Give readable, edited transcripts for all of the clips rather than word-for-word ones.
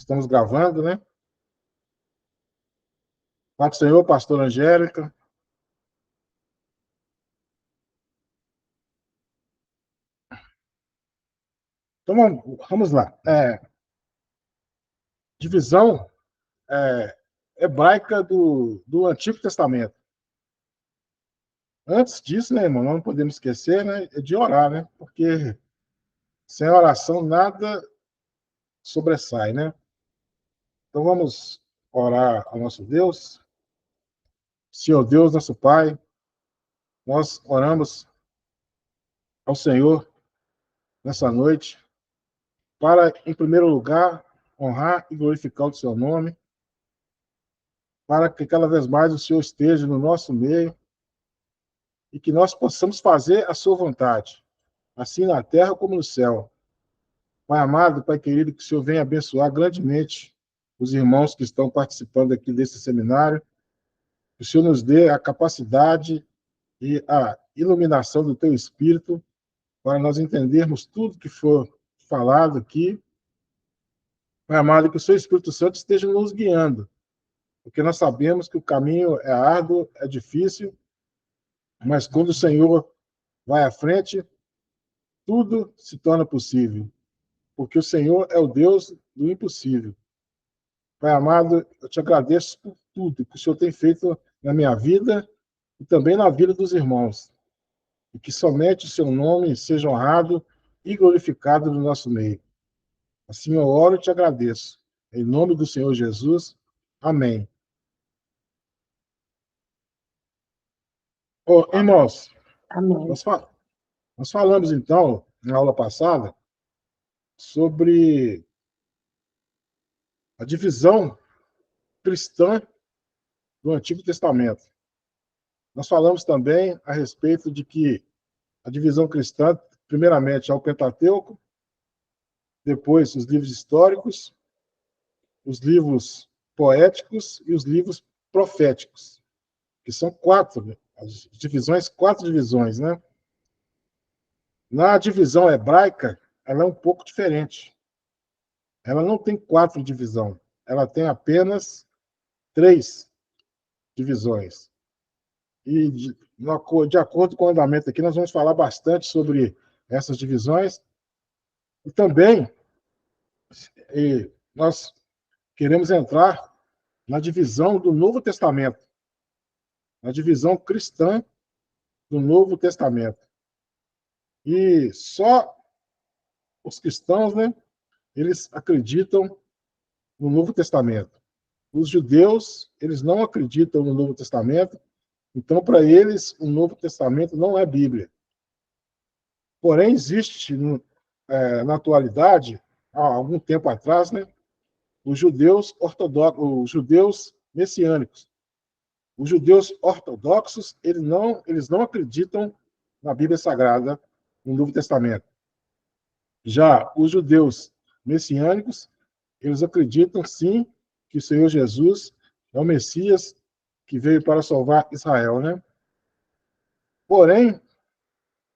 Estamos gravando, né? Paz do Senhor, pastor Angélica. Então, vamos lá. Divisão hebraica do Antigo Testamento. Antes disso, né, irmão, não podemos esquecer, né, de orar, né? Porque sem oração nada sobressai, né? Então vamos orar ao nosso Deus. Senhor Deus, nosso Pai, nós oramos ao Senhor nessa noite para, em primeiro lugar, honrar e glorificar o seu nome, para que cada vez mais o Senhor esteja no nosso meio e que nós possamos fazer a sua vontade, assim na terra como no céu. Pai amado, Pai querido, que o Senhor venha abençoar grandemente os irmãos que estão participando aqui desse seminário, que o Senhor nos dê a capacidade e a iluminação do teu Espírito para nós entendermos tudo que for falado aqui. Pai amado, que o seu Espírito Santo esteja nos guiando, porque nós sabemos que o caminho é árduo, é difícil, mas quando o Senhor vai à frente, tudo se torna possível, porque o Senhor é o Deus do impossível. Pai amado, eu te agradeço por tudo que o Senhor tem feito na minha vida e também na vida dos irmãos, e que somente o seu nome seja honrado e glorificado no nosso meio. Assim eu oro e te agradeço. Em nome do Senhor Jesus. Amém. Irmãos, Amém. nós falamos, então, na aula passada, sobre a divisão cristã do Antigo Testamento. Nós falamos também a respeito de que a divisão cristã, primeiramente, é o Pentateuco, depois os livros históricos, os livros poéticos e os livros proféticos, que são quatro divisões, né? Na divisão hebraica, ela é um pouco diferente. Ela não tem quatro divisões, ela tem apenas três divisões. E, de acordo com o andamento aqui, nós vamos falar bastante sobre essas divisões. E também, nós queremos entrar na divisão do Novo Testamento, na divisão cristã do Novo Testamento. E só os cristãos, né, eles acreditam no Novo Testamento. Os judeus, eles não acreditam no Novo Testamento, então, para eles, o Novo Testamento não é Bíblia. Porém, existe, na atualidade, há algum tempo atrás, né, os judeus ortodoxos, os judeus messiânicos. Os judeus ortodoxos, eles não acreditam na Bíblia Sagrada, no Novo Testamento. Já os judeus messiânicos, eles acreditam, sim, que o Senhor Jesus é o Messias que veio para salvar Israel, né? Porém,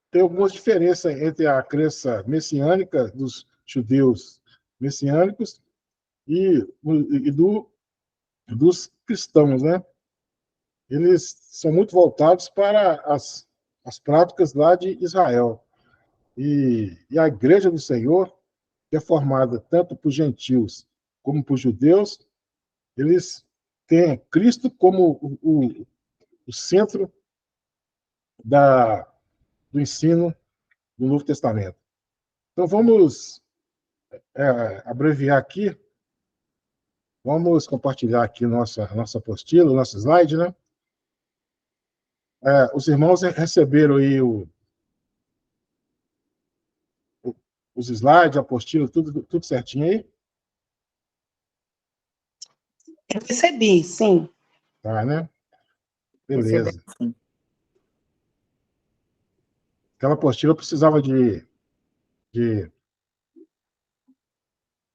tem algumas diferenças entre a crença messiânica dos judeus messiânicos e dos cristãos, né? Eles são muito voltados para as práticas lá de Israel. E a Igreja do Senhor, que é formada tanto por gentios como por judeus, eles têm Cristo como o centro do ensino do Novo Testamento. Então, vamos abreviar aqui, vamos compartilhar aqui nossa apostila, nosso slide, né? Os irmãos receberam aí os slides, a apostila, tudo certinho aí? Eu recebi, sim. Tá, né? Beleza. Sim. Aquela apostila eu precisava de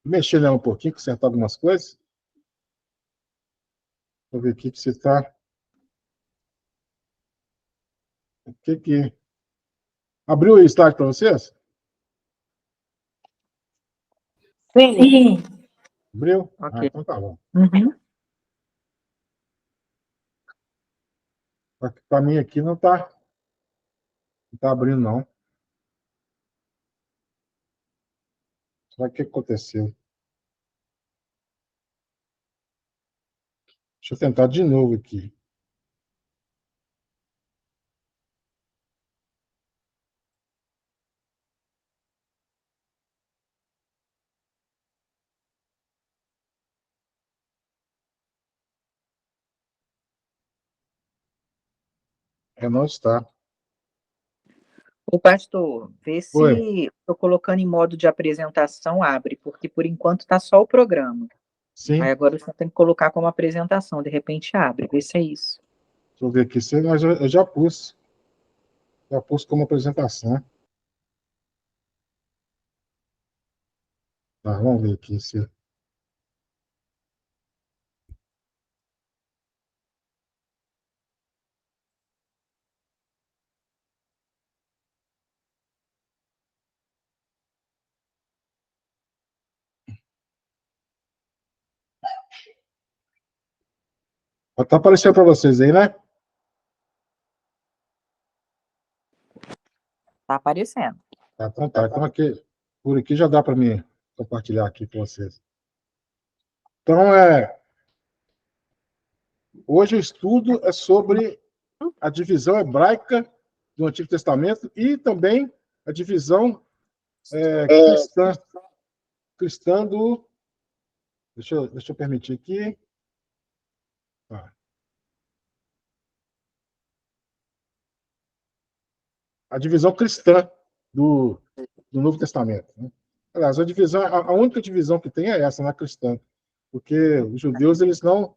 mexer nela um pouquinho, consertar algumas coisas. Vou ver aqui que você está. O que. Abriu o slide para vocês? Sim. Abriu? Ah, Ok. então tá bom. Uhum. Para mim aqui não tá abrindo, não. Será que aconteceu? Deixa eu tentar de novo aqui. Não está. O pastor, vê Oi. se estou colocando em modo de apresentação, abre, porque por enquanto está só o programa. Sim. Aí agora você tem que colocar como apresentação, de repente abre, vê se é isso. Deixa eu ver aqui. Mas eu já pus. Já pus como apresentação. Tá, vamos ver aqui se. Tá aparecendo para vocês aí, né? Está aparecendo. Tá, então tá. Então aqui, por aqui já dá para mim compartilhar aqui com vocês. Então, hoje o estudo é sobre a divisão hebraica do Antigo Testamento e também a divisão cristã do. Deixa eu permitir aqui. Tá. A divisão cristã do Novo Testamento. Né? Aliás, a única divisão que tem é essa, na cristã. Porque os judeus eles não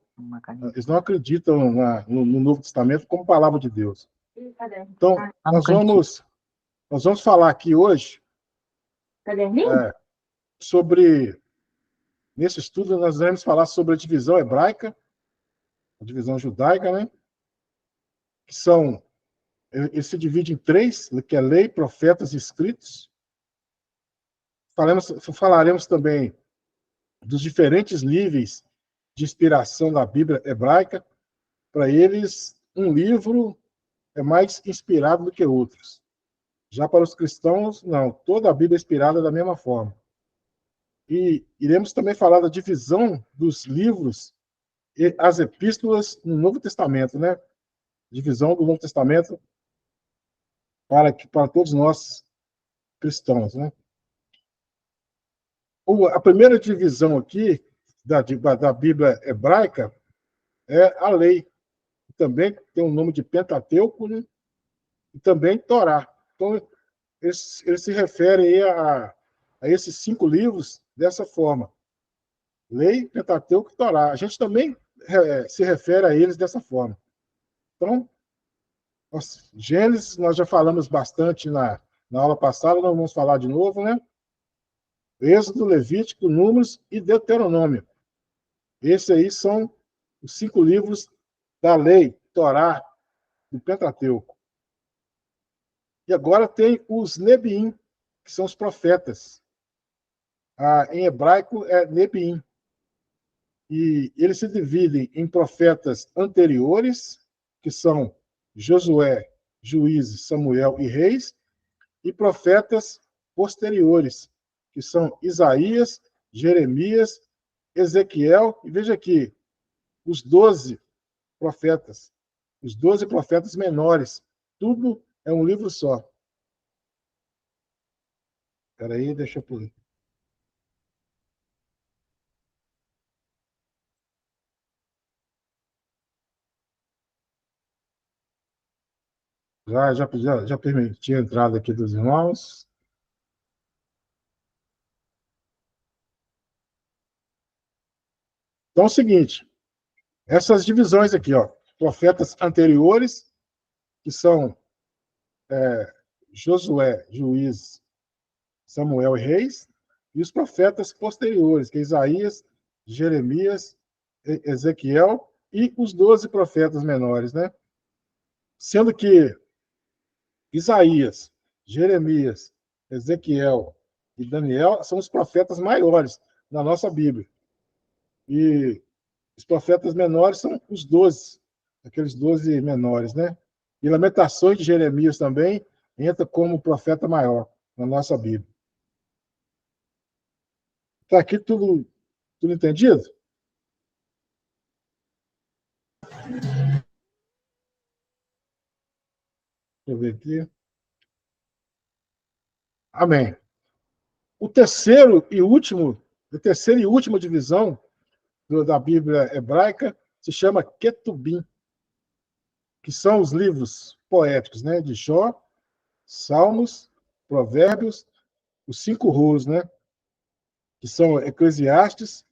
acreditam no Novo Testamento como palavra de Deus. Então, nós vamos falar aqui hoje sobre, nesse estudo, nós vamos falar sobre a divisão hebraica, a divisão judaica, né? Que ele se divide em três, que é lei, profetas e escritos. Falaremos também dos diferentes níveis de inspiração da Bíblia hebraica. Para eles, um livro é mais inspirado do que outros. Já para os cristãos, não. Toda a Bíblia é inspirada da mesma forma. E iremos também falar da divisão dos livros e as epístolas no Novo Testamento, né? Divisão do Novo Testamento para todos nós cristãos, né? A primeira divisão aqui da Bíblia hebraica é a lei. Também tem o nome de Pentateuco, né? E também Torá. Então, ele se refere aí a esses 5 livros dessa forma. Lei, Pentateuco e Torá. A gente também se refere a eles dessa forma. Então, Gênesis, nós já falamos bastante na aula passada, nós vamos falar de novo, né? Êxodo, Levítico, Números e Deuteronômio. Esses aí são os 5 livros da lei, Torá, do Pentateuco. E agora tem os Nebiim, que são os profetas. Em hebraico é Nebiim. E eles se dividem em profetas anteriores, que são Josué, Juízes, Samuel e Reis, e profetas posteriores, que são Isaías, Jeremias, Ezequiel, e veja aqui, os 12 profetas, os 12 profetas menores, tudo é um livro só. Espera aí, deixa eu pôr. Já permiti a entrada aqui dos irmãos. Então é o seguinte, essas divisões aqui, ó, profetas anteriores, que são Josué, Juiz, Samuel e Reis, e os profetas posteriores, que é Isaías, Jeremias, Ezequiel e os 12 profetas menores, né? Sendo que Isaías, Jeremias, Ezequiel e Daniel são os profetas maiores na nossa Bíblia. E os profetas menores são os 12, aqueles 12 menores, né? E Lamentações de Jeremias também entra como profeta maior na nossa Bíblia. Está aqui tudo entendido? Deixa eu ver aqui. Amém. A terceira e última divisão da Bíblia hebraica se chama Ketubim, que são os livros poéticos, né? De Jó, Salmos, Provérbios, os 5 rolos, né? Que são Eclesiastes,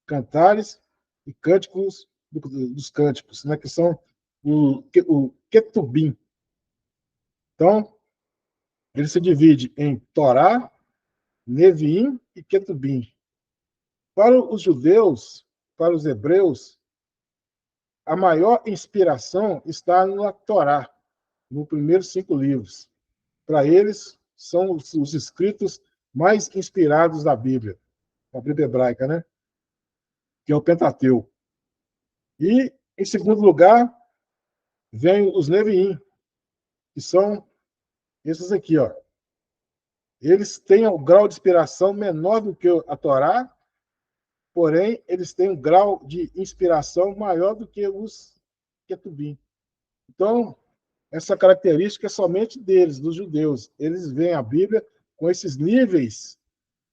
Cantares e Cânticos dos Cânticos, né? Que são o Ketubim. Então, ele se divide em Torá, Neviim e Ketubim. Para os judeus, para os hebreus, a maior inspiração está na Torá, nos primeiros 5 livros. Para eles, são os escritos mais inspirados da Bíblia hebraica, né? Que é o Pentateuco. E, em segundo lugar, vem os Neviim, que são esses aqui, ó. Eles têm um grau de inspiração menor do que a Torá, porém, eles têm um grau de inspiração maior do que os Ketubim. Então, essa característica é somente deles, dos judeus. Eles veem a Bíblia com esses níveis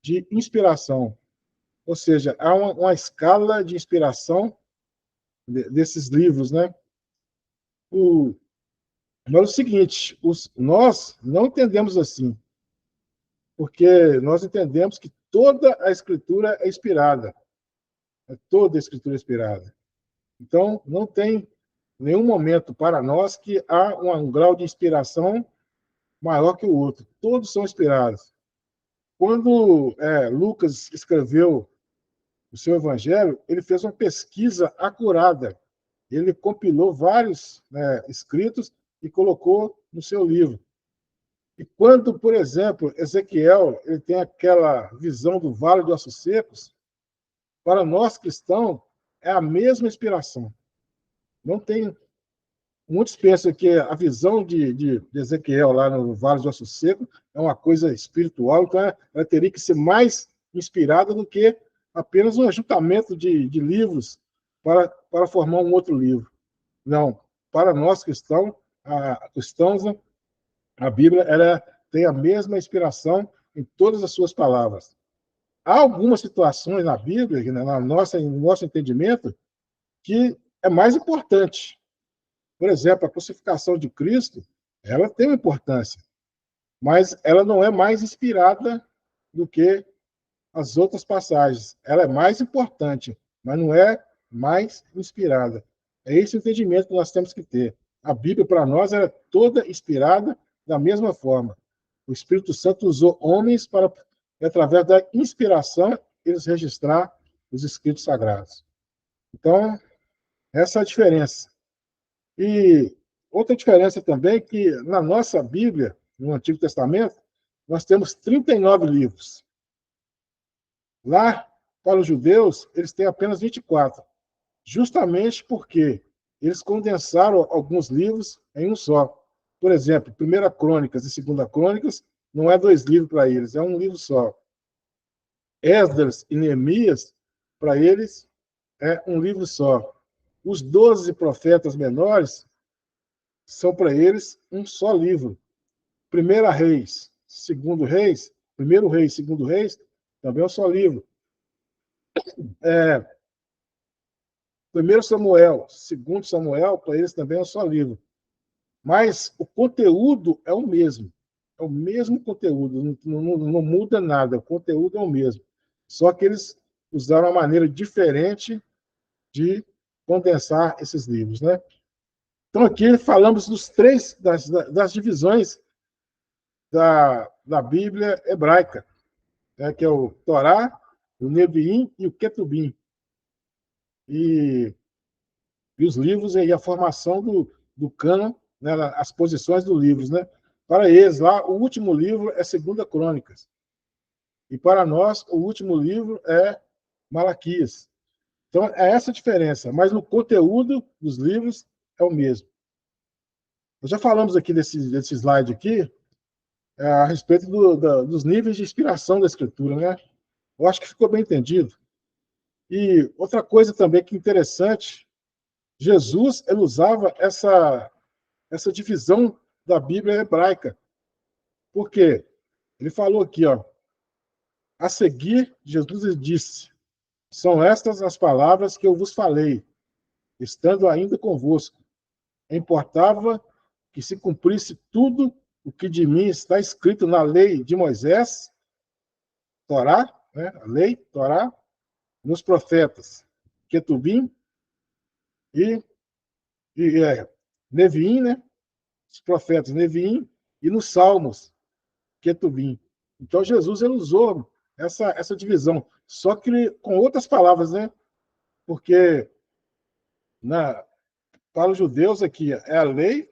de inspiração. Ou seja, há uma escala de inspiração desses livros, né? Mas é o seguinte, nós não entendemos assim, porque nós entendemos que toda a Escritura é inspirada. Toda a Escritura é inspirada. Então, não tem nenhum momento para nós que há um grau de inspiração maior que o outro. Todos são inspirados. Quando Lucas escreveu o seu evangelho, ele fez uma pesquisa acurada. Ele compilou vários escritos e colocou no seu livro. E quando, por exemplo, Ezequiel ele tem aquela visão do Vale de Ossos Secos, para nós cristãos é a mesma inspiração. Não tem. Muitos pensam que a visão de Ezequiel lá no Vale de Ossos Secos é uma coisa espiritual, então ela teria que ser mais inspirada do que apenas um ajuntamento de livros para formar um outro livro. Não. Para nós cristãos, a Bíblia ela tem a mesma inspiração em todas as suas palavras. Há algumas situações na Bíblia, no nosso entendimento, que é mais importante. Por exemplo, a crucificação de Cristo, ela tem uma importância, mas ela não é mais inspirada do que as outras passagens. Ela é mais importante, mas não é mais inspirada. É esse o entendimento que nós temos que ter. A Bíblia, para nós, é toda inspirada da mesma forma. O Espírito Santo usou homens para, através da inspiração, eles registrar os escritos sagrados. Então, essa é a diferença. E outra diferença também é que na nossa Bíblia, no Antigo Testamento, nós temos 39 livros. Lá, para os judeus, eles têm apenas 24, justamente porque eles condensaram alguns livros em um só. Por exemplo, 1 Crônicas e 2 Crônicas não é 2 livros para eles, é um livro só. Esdras e Neemias, para eles, é um livro só. Os 12 profetas menores são para eles um só livro. 1 Reis, 2 Reis, 1 Reis, 2 Reis, também é um só livro. 1 Samuel, 2 Samuel, para eles também é um só livro. Mas o conteúdo é o mesmo. É o mesmo conteúdo, não muda nada, o conteúdo é o mesmo. Só que eles usaram uma maneira diferente de condensar esses livros, né? Então, aqui falamos das divisões da Bíblia hebraica, né, que é o Torá, o Neviim e o Ketubim. E os livros e a formação do cânon, né, as posições dos livros, né? Para eles, lá, o último livro é 2 Crônicas. E para nós, o último livro é Malaquias. Então, é essa a diferença, mas o conteúdo dos livros é o mesmo. Nós já falamos aqui desse slide aqui, a respeito dos níveis de inspiração da Escritura, né? Eu acho que ficou bem entendido. E outra coisa também que é interessante, Jesus ele usava essa divisão da Bíblia hebraica. Por quê? Ele falou aqui, ó, a seguir, Jesus disse, são estas as palavras que eu vos falei, estando ainda convosco. Importava que se cumprisse tudo o que de mim está escrito na lei de Moisés, Torá, né? A lei, Torá, nos profetas, Ketubim e Neviim, né? Os profetas Neviim, e nos Salmos, Ketubim. Então, Jesus ele usou essa divisão, só que com outras palavras, né? Porque para os judeus aqui é a lei,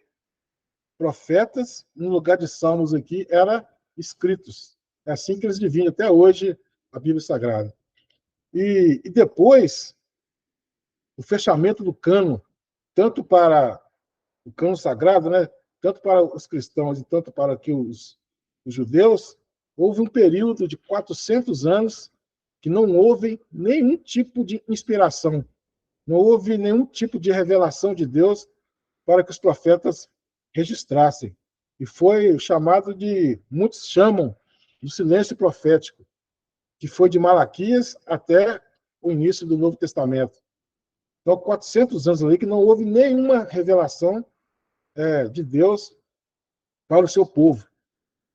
profetas, no lugar de salmos aqui era escritos. É assim que eles dividem até hoje a Bíblia Sagrada. E depois, o fechamento do cano, tanto para o cano sagrado, né? Tanto para os cristãos e tanto para aqui os judeus, houve um período de 400 anos que não houve nenhum tipo de inspiração, não houve nenhum tipo de revelação de Deus para que os profetas registrassem. E foi chamado de, muitos chamam, do silêncio profético, que foi de Malaquias até o início do Novo Testamento. Então, 400 anos ali que não houve nenhuma revelação de Deus para o seu povo.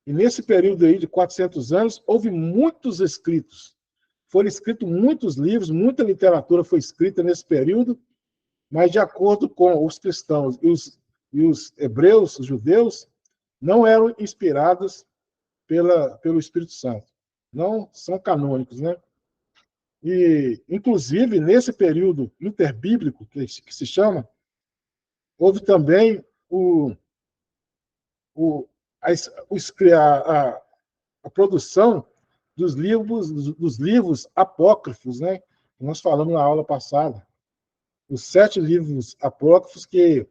E nesse período aí de 400 anos, houve muitos escritos. Foram escritos muitos livros, muita literatura foi escrita nesse período, mas de acordo com os cristãos e os hebreus, os judeus, não eram inspirados pelo Espírito Santo. Não são canônicos, né? E, inclusive, nesse período interbíblico, que se chama, houve também a produção dos livros apócrifos, né? Que nós falamos na aula passada. Os 7 livros apócrifos que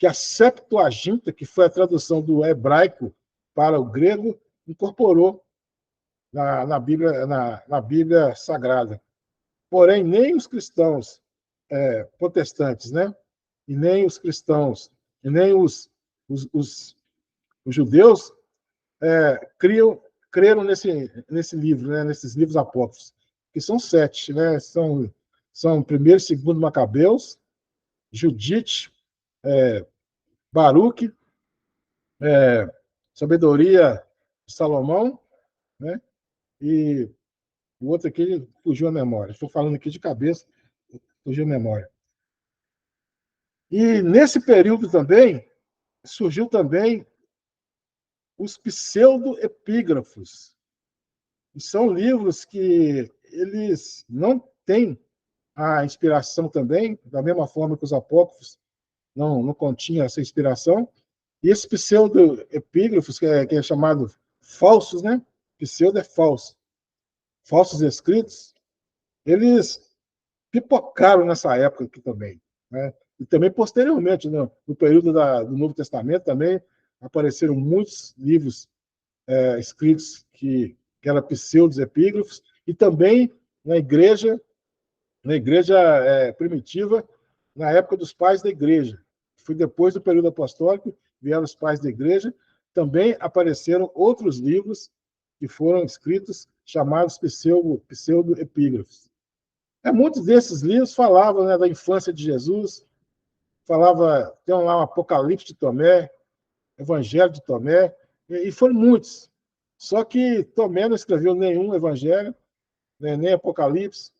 a Septuaginta, que foi a tradução do hebraico para o grego, incorporou na Bíblia Sagrada. Porém, nem os cristãos protestantes, né? E nem os cristãos, e nem os judeus creram nesse livro, né? Nesses livros apócrifos, que são 7, né? São 1º e 2º Macabeus, Judite, Baruque, Sabedoria de Salomão, né? E o outro aqui fugiu a memória. Estou falando aqui de cabeça, fugiu a memória. E nesse período também, surgiu também os pseudoepígrafos. São livros que eles não têm a inspiração também, da mesma forma que os apócrifos não continham essa inspiração. E esses pseudoepígrafos, que é chamado falsos, né? Pseudo é falso. Falsos escritos, eles pipocaram nessa época aqui também, né? E também posteriormente, no período do Novo Testamento, também apareceram muitos livros escritos que eram pseudos epígrafos, e também na igreja primitiva, na época dos pais da igreja. Foi depois do período apostólico, vieram os pais da igreja, também apareceram outros livros que foram escritos, chamados pseudo-epígrafos. Muitos desses livros falavam, né, da infância de Jesus, tem lá um Apocalipse de Tomé, Evangelho de Tomé, e foram muitos. Só que Tomé não escreveu nenhum evangelho, né, nem Apocalipse,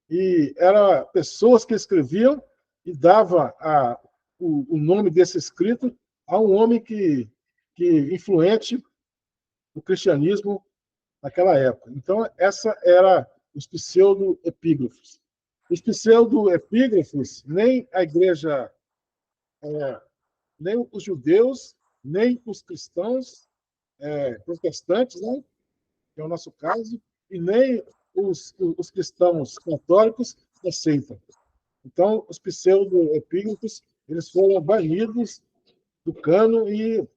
e eram pessoas que escreviam e davam o nome desse escrito a um homem que influente no cristianismo naquela época. Então, essa era os pseudo-epígrafos. Os pseudo-epígrafos, nem a igreja, nem os judeus, nem os cristãos protestantes, né, que é o nosso caso, e nem os cristãos católicos da seita. Então, os pseudo-epígrafos, eles foram banidos do cano e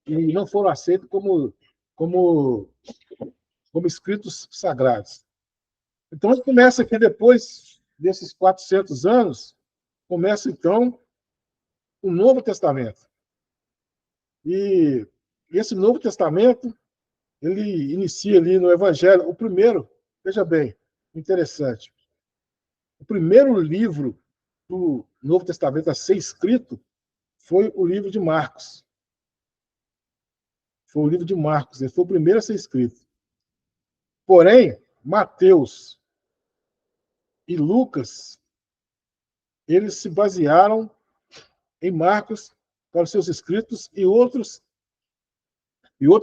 não foram aceitos como escritos sagrados. Então, começa aqui, depois desses 400 anos, começa, então, o Novo Testamento. E esse Novo Testamento, ele inicia ali no Evangelho, o primeiro, veja bem, interessante, o primeiro livro do Novo Testamento a ser escrito foi o livro de Marcos. Foi o livro de Marcos, ele foi o primeiro a ser escrito. Porém, Mateus e Lucas, eles se basearam em Marcos para os seus escritos e outros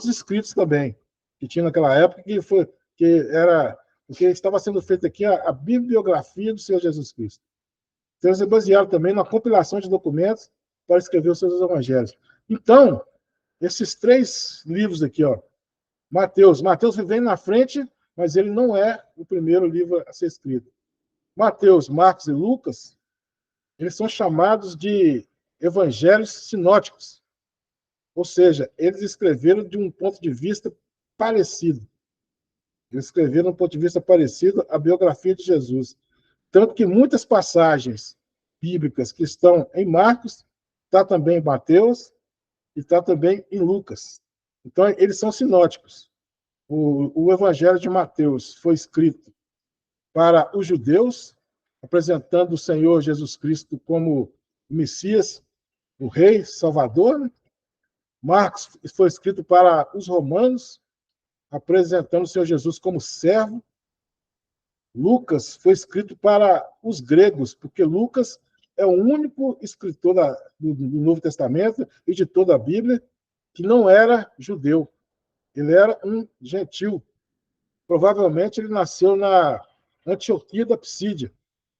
escritos também, que tinha naquela época, que era o que estava sendo feito aqui, a bibliografia do Senhor Jesus Cristo. Então, eles se basearam também na compilação de documentos para escrever os seus evangelhos. Então, esses 3 livros aqui, ó, Mateus vem na frente, mas ele não é o primeiro livro a ser escrito. Mateus, Marcos e Lucas, eles são chamados de evangelhos sinóticos. Ou seja, eles escreveram de um ponto de vista parecido. Eles escreveram de um ponto de vista parecido à biografia de Jesus. Tanto que muitas passagens bíblicas que estão em Marcos, está também em Mateus e está também em Lucas. Então, eles são sinóticos. O Evangelho de Mateus foi escrito para os judeus, apresentando o Senhor Jesus Cristo como o Messias, o Rei, Salvador, né? Marcos foi escrito para os romanos, apresentando o Senhor Jesus como servo. Lucas foi escrito para os gregos, porque Lucas é o único escritor do Novo Testamento e de toda a Bíblia que não era judeu. Ele era um gentil. Provavelmente ele nasceu na Antioquia da Psídia,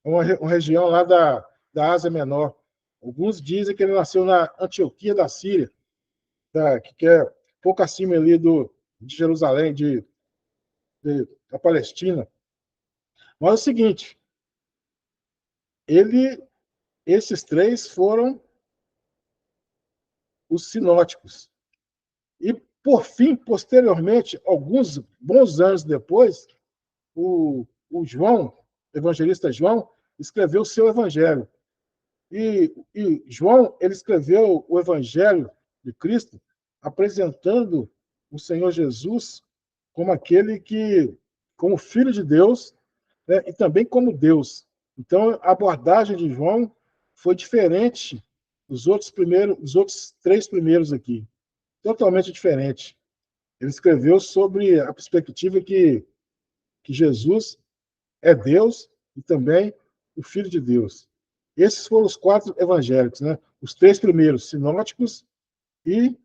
uma região lá da Ásia Menor. Alguns dizem que ele nasceu na Antioquia da Síria, que é pouco acima ali de Jerusalém, da Palestina. Mas é o seguinte, esses 3 foram os sinóticos. E, por fim, posteriormente, alguns bons anos depois, o João, evangelista João, escreveu o seu evangelho. E João, ele escreveu o evangelho de Cristo apresentando o Senhor Jesus como aquele como Filho de Deus, né, e também como Deus. Então, a abordagem de João foi diferente dos outros 3 primeiros aqui. Totalmente diferente. Ele escreveu sobre a perspectiva que Jesus é Deus e também o Filho de Deus. Esses foram os 4 evangélicos, né? Os 3 primeiros, sinóticos, e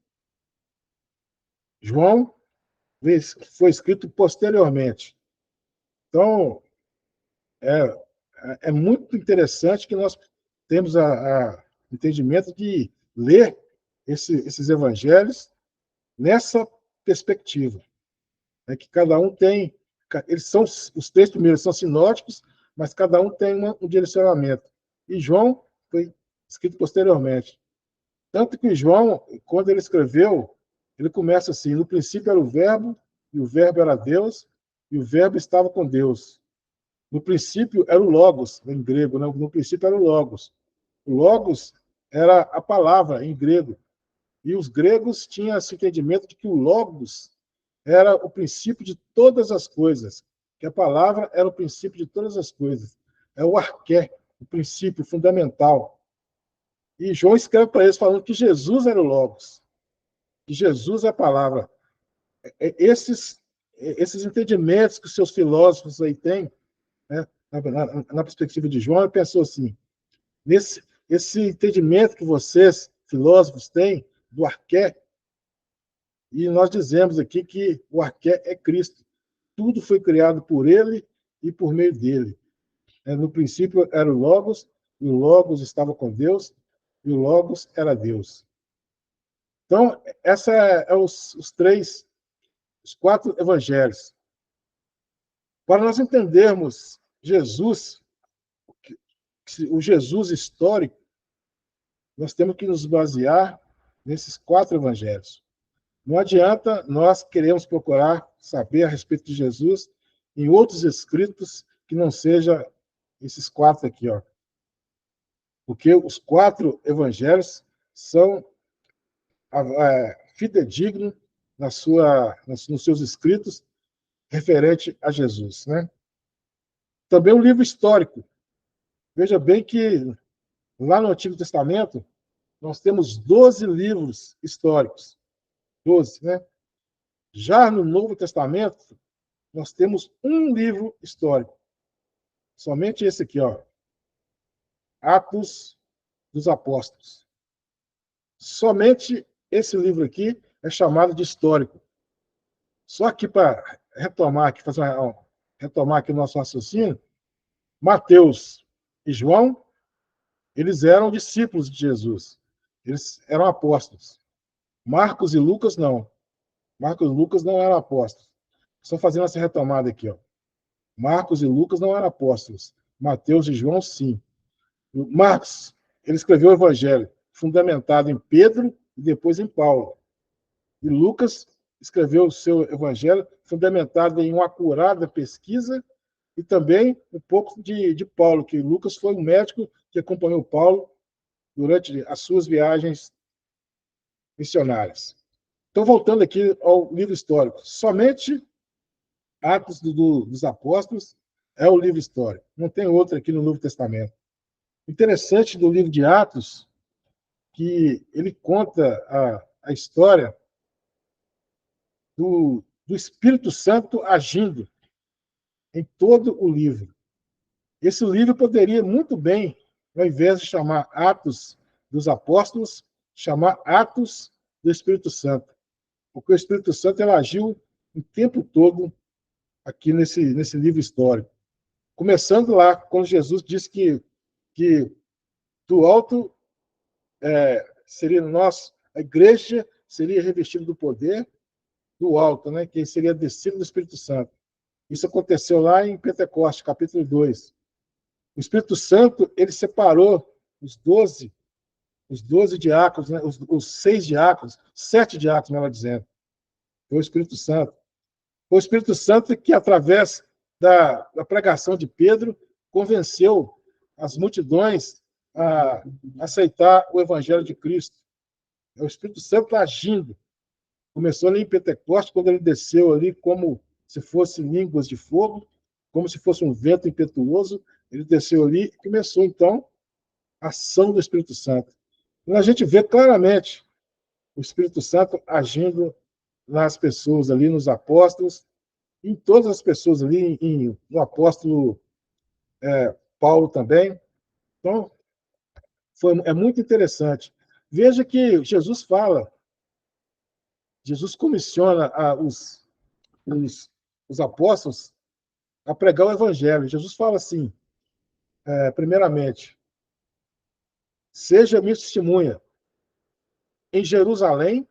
João foi escrito posteriormente. Então, é muito interessante que nós temos o entendimento de ler esses evangelhos nessa perspectiva, né, que cada um tem, os 3 primeiros são sinóticos, mas cada um tem um direcionamento. E João foi escrito posteriormente. Tanto que João, quando ele escreveu, ele começa assim: no princípio era o Verbo, e o Verbo era Deus, e o Verbo estava com Deus. No princípio era o Logos, em grego, né? No princípio era o Logos. O Logos era a palavra em grego. E os gregos tinham esse entendimento de que o Logos era o princípio de todas as coisas, que a palavra era o princípio de todas as coisas. É o arqué, o princípio fundamental. E João escreve para eles falando que Jesus era o Logos, que Jesus é a palavra. Esses entendimentos que os seus filósofos aí têm, né, na perspectiva de João, ele pensou assim: esse entendimento que vocês, filósofos, têm do arqué, e nós dizemos aqui que o arqué é Cristo. Tudo foi criado por ele e por meio dele. No princípio era o Logos, e o Logos estava com Deus, e o Logos era Deus. Então, essa é os 4 evangelhos. Para nós entendermos Jesus, o Jesus histórico, nós temos que nos basear nesses 4 evangelhos. Não adianta nós queremos procurar saber a respeito de Jesus em outros escritos que não seja esses 4 aqui, ó. Porque os 4 evangelhos são fidedignos nos seus escritos referente a Jesus, né? Também um livro histórico. Veja bem que lá no Antigo Testamento nós temos 12 livros históricos. 12, né? Já no Novo Testamento, nós temos um livro histórico. Somente esse aqui, ó. Atos dos Apóstolos. Somente esse livro aqui é chamado de histórico. Só que para retomar aqui o nosso raciocínio, Mateus e João, eles eram discípulos de Jesus. Eles eram apóstolos. Marcos e Lucas, não. Marcos e Lucas não eram apóstolos. Só fazendo essa retomada aqui, ó. Marcos e Lucas não eram apóstolos. Mateus e João, sim. Marcos, ele escreveu o Evangelho fundamentado em Pedro e depois em Paulo. E Lucas escreveu o seu Evangelho fundamentado em uma acurada pesquisa e também um pouco de Paulo, que Lucas foi um médico que acompanhou Paulo durante as suas viagens missionárias. Então, voltando aqui ao livro histórico, somente Atos dos Apóstolos é o livro histórico. Não tem outro aqui no Novo Testamento. O interessante do livro de Atos que ele conta a história do Espírito Santo agindo em todo o livro. Esse livro poderia muito bem, ao invés de chamar Atos dos Apóstolos, chamar Atos do Espírito Santo. Porque o Espírito Santo ele agiu o tempo todo aqui nesse livro histórico. Começando lá, quando Jesus disse que do alto seria nós, a igreja seria revestida do poder do alto, né? Que seria descido do Espírito Santo. Isso aconteceu lá em Pentecostes, capítulo 2. O Espírito Santo, ele separou os 12 diáconos, né? os 6 diáconos, 7 diáconos, melhor dizendo. Foi o Espírito Santo. Foi o Espírito Santo que, através da pregação de Pedro, convenceu as multidões a aceitar o Evangelho de Cristo. É o Espírito Santo agindo. Começou ali em Pentecostes, quando ele desceu ali como se fossem línguas de fogo, como se fosse um vento impetuoso. Ele desceu ali e começou, então, a ação do Espírito Santo. E a gente vê claramente o Espírito Santo agindo nas pessoas ali, nos apóstolos, em todas as pessoas ali, no apóstolo Paulo também. Então, é muito interessante. Veja que Jesus comissiona os apóstolos a pregar o Evangelho. Jesus fala assim, primeiramente, seja minha testemunha em Jerusalém,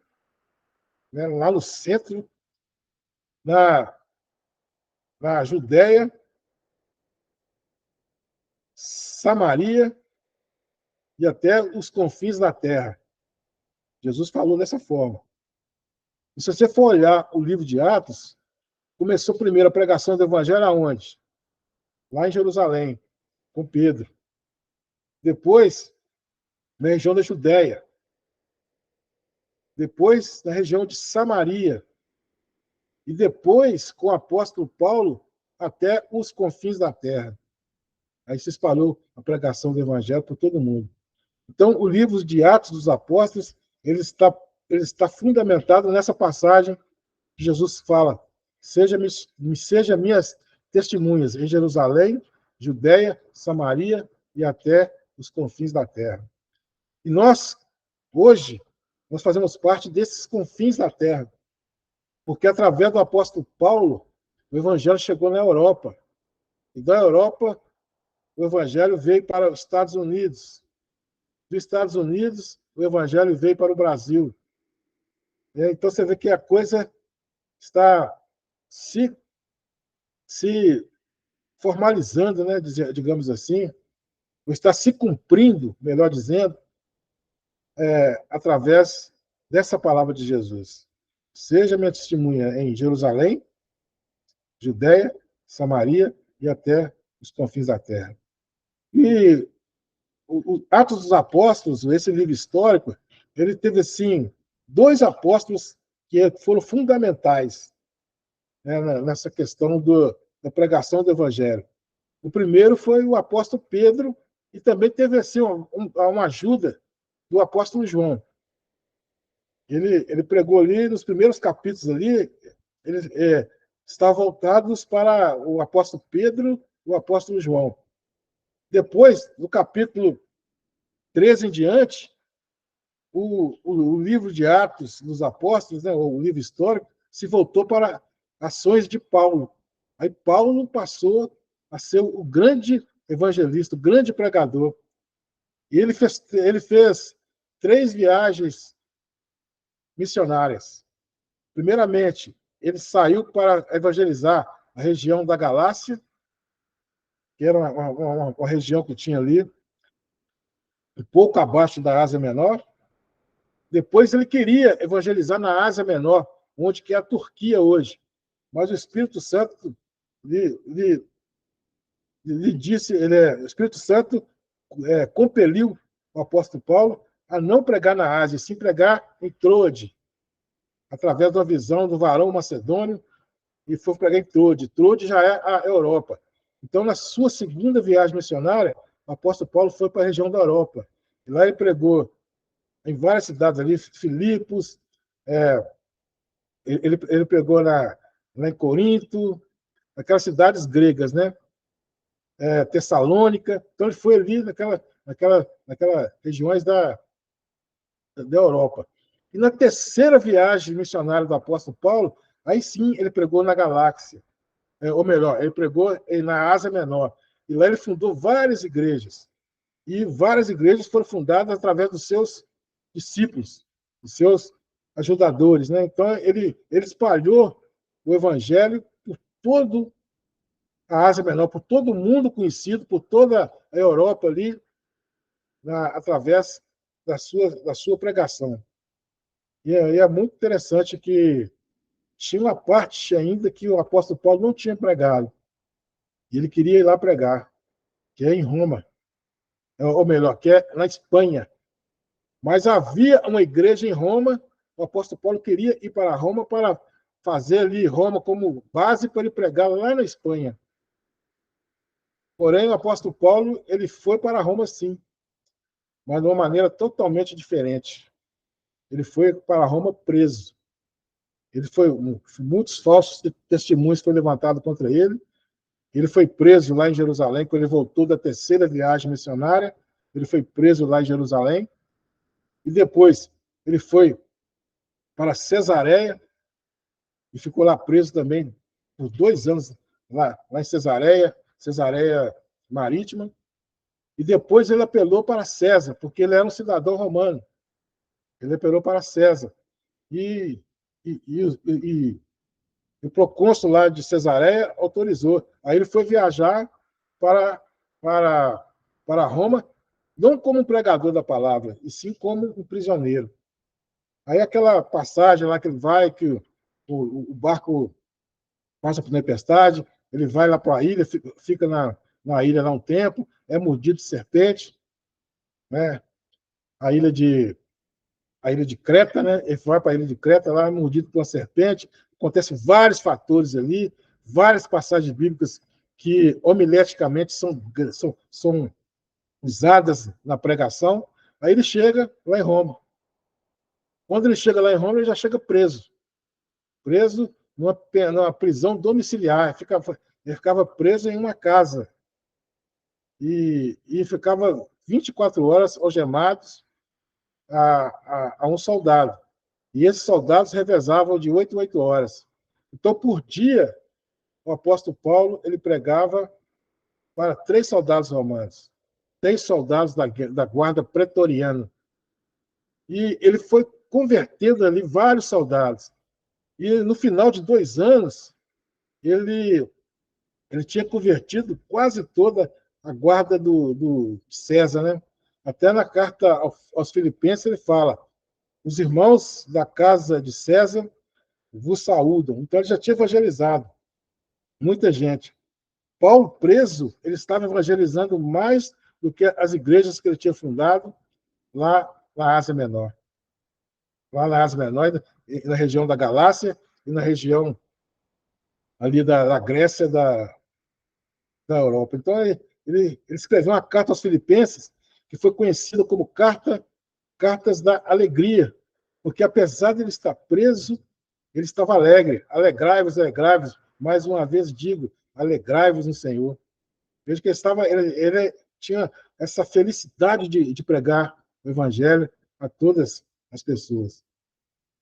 né, lá no centro, na Judéia, Samaria e até os confins da terra. Jesus falou dessa forma. E se você for olhar o livro de Atos, começou primeiro a pregação do Evangelho aonde? Lá em Jerusalém, com Pedro. Depois, na região da Judéia. Depois, na região de Samaria. E depois, com o apóstolo Paulo, até os confins da terra. Aí se espalhou a pregação do Evangelho por todo mundo. Então, o livro de Atos dos Apóstolos, ele está fundamentado nessa passagem que Jesus fala, seja minhas testemunhas em Jerusalém, Judéia, Samaria e até os confins da terra. E nós, hoje, nós fazemos parte desses confins da terra, porque através do apóstolo Paulo, o evangelho chegou na Europa. E da Europa, o evangelho veio para os Estados Unidos. Dos Estados Unidos, o evangelho veio para o Brasil. Então você vê que a coisa está se formalizando, né, digamos assim, ou está se cumprindo, melhor dizendo, através dessa palavra de Jesus. Seja minha testemunha em Jerusalém, Judéia, Samaria e até os confins da terra. E o Atos dos Apóstolos, esse livro histórico, ele teve, assim, 2 apóstolos que foram fundamentais, né, nessa questão da pregação do evangelho. O primeiro foi o apóstolo Pedro, e também teve, assim, uma ajuda do apóstolo João. Ele pregou ali, nos primeiros capítulos ali, ele está voltados para o apóstolo Pedro e o apóstolo João. Depois, no capítulo 13 em diante, o livro de Atos dos Apóstolos, né, o livro histórico, se voltou para ações de Paulo. Aí Paulo passou a ser o grande evangelista, o grande pregador. E ele fez 3 viagens missionárias. Primeiramente, ele saiu para evangelizar a região da Galácia, que era uma região que tinha ali, um pouco abaixo da Ásia Menor. Depois ele queria evangelizar na Ásia Menor, onde que é a Turquia hoje. Mas o Espírito Santo lhe disse, o Espírito Santo compeliu o apóstolo Paulo a não pregar na Ásia, sim pregar em Troade, através da visão do varão macedônio, e foi pregar em Troade. Troade já é a Europa. Então, na sua segunda viagem missionária, o apóstolo Paulo foi para a região da Europa. E lá ele pregou em várias cidades ali, Filipos, ele pregou lá em Corinto, aquelas cidades gregas, né? Tessalônica. Então, ele foi ali naquelas regiões da Europa. E na terceira viagem missionária do apóstolo Paulo, aí sim ele pregou na Galáxia. Ou melhor, ele pregou na Ásia Menor. E lá ele fundou várias igrejas. E várias igrejas foram fundadas através dos seus discípulos, dos seus ajudadores, né? Então, ele espalhou o evangelho por toda a Ásia Menor, por todo o mundo conhecido, por toda a Europa ali, através da sua pregação. E é muito interessante que tinha uma parte ainda que o apóstolo Paulo não tinha pregado. E ele queria ir lá pregar, que é em Roma. Ou melhor, que é na Espanha. Mas havia uma igreja em Roma, o apóstolo Paulo queria ir para Roma para fazer ali Roma como base para ele pregar lá na Espanha. Porém, o apóstolo Paulo ele foi para Roma, sim, mas de uma maneira totalmente diferente. Ele foi para Roma preso. Muitos falsos testemunhos foram levantados contra ele. Ele foi preso lá em Jerusalém, quando ele voltou da terceira viagem missionária. Ele foi preso lá em Jerusalém. E depois ele foi para Cesareia e ficou lá preso também por 2 anos, lá em Cesareia Marítima. E depois ele apelou para César, porque ele era um cidadão romano. Ele apelou para César. E o procônsul lá de Cesareia autorizou. Aí ele foi viajar para Roma, não como um pregador da palavra, e sim como um prisioneiro. Aí aquela passagem lá que ele vai, que o barco passa por tempestade, ele vai lá para a ilha, fica na ilha lá um tempo, é mordido de serpente, né? A ilha de Creta, né? Ele vai para a ilha de Creta, lá é mordido por uma serpente. Acontecem vários fatores ali, várias passagens bíblicas que homileticamente são usadas na pregação. Aí ele chega lá em Roma. Quando ele chega lá em Roma, ele já chega preso numa prisão domiciliar. Ele ficava preso em uma casa e ficava 24 horas algemados a um soldado. E esses soldados revezavam de 8 em 8 horas. Então, por dia, o apóstolo Paulo ele pregava para 3 soldados romanos, 3 soldados da guarda pretoriana. E ele foi convertendo ali vários soldados. E no final de 2 anos, ele tinha convertido quase toda a guarda do César, né? Até na carta aos Filipenses ele fala: os irmãos da casa de César vos saúdam. Então ele já tinha evangelizado muita gente. Paulo, preso, ele estava evangelizando mais do que as igrejas que ele tinha fundado lá na Ásia Menor. Lá na Ásia Menor, na região da Galácia e na região ali da Grécia, da Europa. Então, ele escreveu uma carta aos Filipenses que foi conhecida como Cartas da Alegria, porque apesar de ele estar preso, ele estava alegre. Alegrai-vos, alegrai-vos. Mais uma vez digo, alegrai-vos no Senhor. Veja que ele tinha essa felicidade de pregar o Evangelho a todas as pessoas.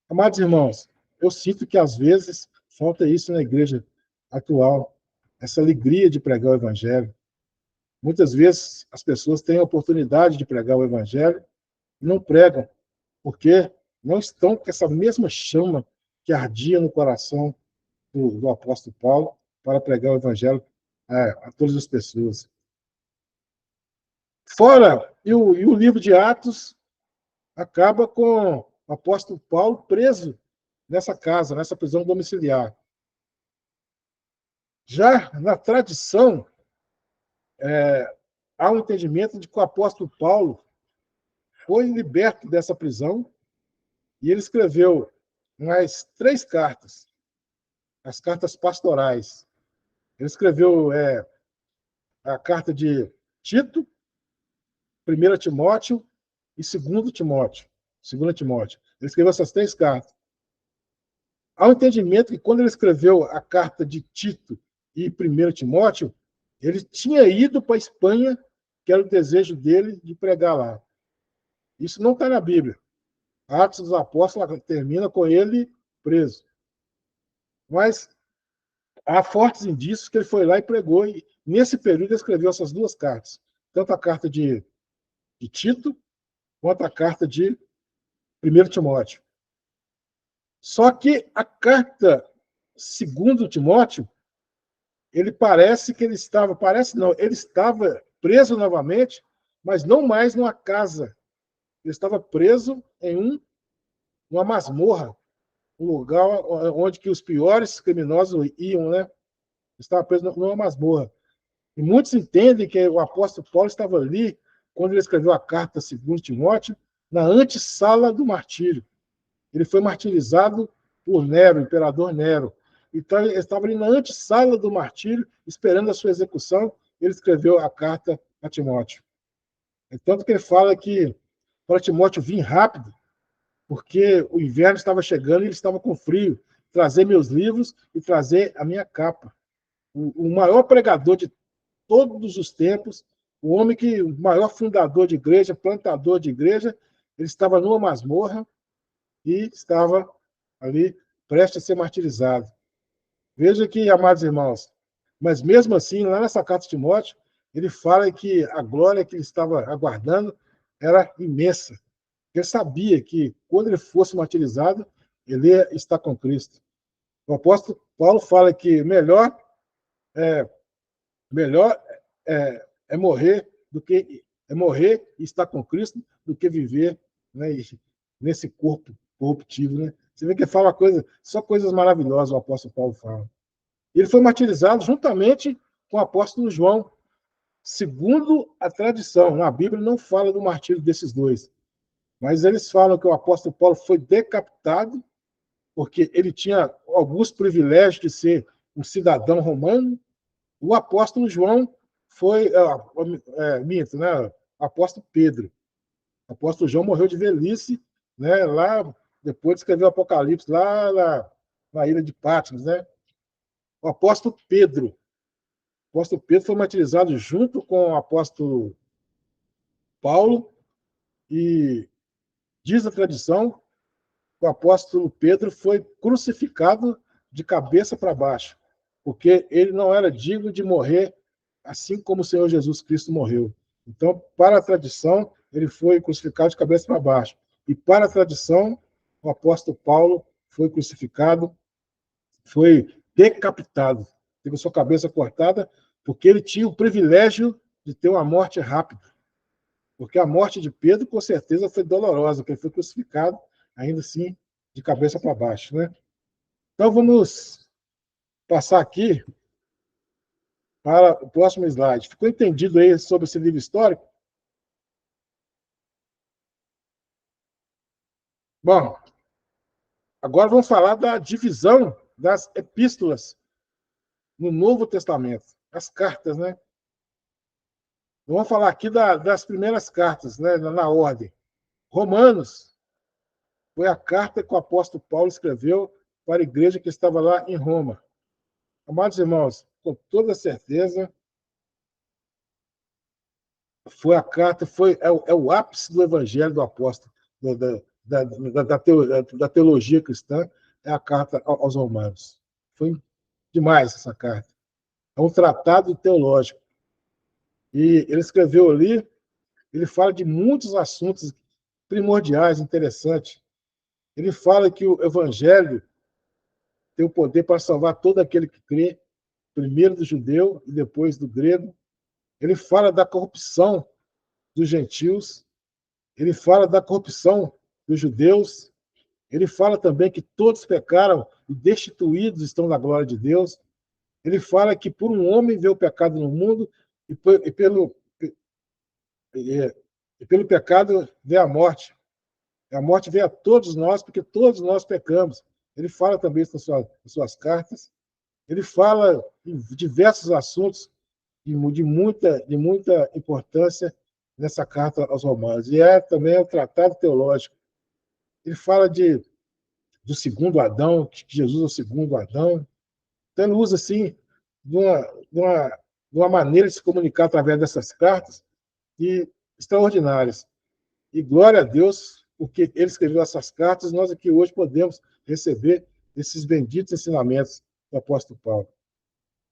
Amados irmãos, eu sinto que às vezes falta isso na igreja atual, essa alegria de pregar o Evangelho. Muitas vezes as pessoas têm a oportunidade de pregar o Evangelho e não pregam, porque não estão com essa mesma chama que ardia no coração do apóstolo Paulo para pregar o Evangelho a todas as pessoas. Fora, e o livro de Atos acaba com o apóstolo Paulo preso nessa casa, nessa prisão domiciliar. Já na tradição, há um entendimento de que o apóstolo Paulo foi liberto dessa prisão e ele escreveu mais 3 cartas, as cartas pastorais. Ele escreveu a carta de Tito, 1 Timóteo e 2 Timóteo. 2 Timóteo. Ele escreveu essas 3 cartas. Há um entendimento que quando ele escreveu a carta de Tito e 1 Timóteo, ele tinha ido para a Espanha, que era o desejo dele de pregar lá. Isso não está na Bíblia. Atos dos Apóstolos termina com ele preso. Mas há fortes indícios que ele foi lá e pregou, e nesse período ele escreveu essas 2 cartas. Tanto a carta de Tito, quanto a carta de 1 Timóteo. Só que a carta 2 Timóteo, ele parece que ele estava preso novamente, mas não mais numa casa. Ele estava preso em uma masmorra, um lugar onde que os piores criminosos iam, né? Estava preso numa masmorra. E muitos entendem que o apóstolo Paulo estava ali, quando ele escreveu a carta 2 Timóteo, na antessala do martírio. Ele foi martirizado por Nero, o imperador Nero. Então, ele estava ali na antessala do martírio, esperando a sua execução. Ele escreveu a carta a Timóteo. É tanto que ele fala que para Timóteo vir rápido, porque o inverno estava chegando e ele estava com frio. Trazer meus livros e trazer a minha capa. O maior pregador de todos os tempos, o maior fundador de igreja, plantador de igreja, ele estava numa masmorra e estava ali prestes a ser martirizado. Veja que, amados irmãos, mas mesmo assim, lá nessa carta de Timóteo, ele fala que a glória que ele estava aguardando era imensa. Ele sabia que, quando ele fosse martirizado, ele ia estar com Cristo. O apóstolo Paulo fala que melhor é morrer e estar com Cristo do que viver, né, nesse corpo corruptível, né? Você vê que ele fala só coisas maravilhosas, o apóstolo Paulo fala. Ele foi martirizado juntamente com o apóstolo João, segundo a tradição. Na Bíblia não fala do martírio desses dois, mas eles falam que o apóstolo Paulo foi decapitado porque ele tinha alguns privilégios de ser um cidadão romano. O apóstolo João foi, minto, né? O apóstolo Pedro. O apóstolo João morreu de velhice, né? Lá, depois de escrever o Apocalipse, lá na ilha de Patmos, né? O apóstolo Pedro foi martirizado junto com o apóstolo Paulo, e diz a tradição que o apóstolo Pedro foi crucificado de cabeça para baixo, porque ele não era digno de morrer assim como o Senhor Jesus Cristo morreu. Então, para a tradição, ele foi crucificado de cabeça para baixo. E para a tradição, o apóstolo Paulo foi crucificado, foi decapitado, teve sua cabeça cortada, porque ele tinha o privilégio de ter uma morte rápida, porque a morte de Pedro, com certeza, foi dolorosa, porque ele foi crucificado, ainda assim, de cabeça para baixo, né? Então, vamos passar aqui para o próximo slide. Ficou entendido aí sobre esse livro histórico? Bom, agora vamos falar da divisão das epístolas no Novo Testamento, as cartas, né? Vamos falar aqui das primeiras cartas, né, na ordem. Romanos foi a carta que o apóstolo Paulo escreveu para a igreja que estava lá em Roma. Amados irmãos, com toda certeza, foi a carta, é o ápice do evangelho do apóstolo, da teologia cristã, é a carta aos Romanos. Foi demais essa carta. É um tratado teológico. E ele escreveu ali, ele fala de muitos assuntos primordiais, interessantes. Ele fala que o evangelho tem o poder para salvar todo aquele que crê, primeiro do judeu e depois do grego. Ele fala da corrupção dos gentios, ele fala da corrupção dos judeus, ele fala também que todos pecaram e destituídos estão da glória de Deus. Ele fala que por um homem veio o pecado no mundo e pelo pecado veio a morte. A morte veio a todos nós, porque todos nós pecamos. Ele fala também isso nas suas cartas. Ele fala em diversos assuntos de muita importância nessa carta aos Romanos. E também é um tratado teológico. Ele fala do segundo Adão, que Jesus é o segundo Adão. Então, ele usa, assim, de uma maneira de se comunicar através dessas cartas extraordinárias. E glória a Deus, porque ele escreveu essas cartas, nós aqui hoje podemos receber esses benditos ensinamentos do apóstolo Paulo.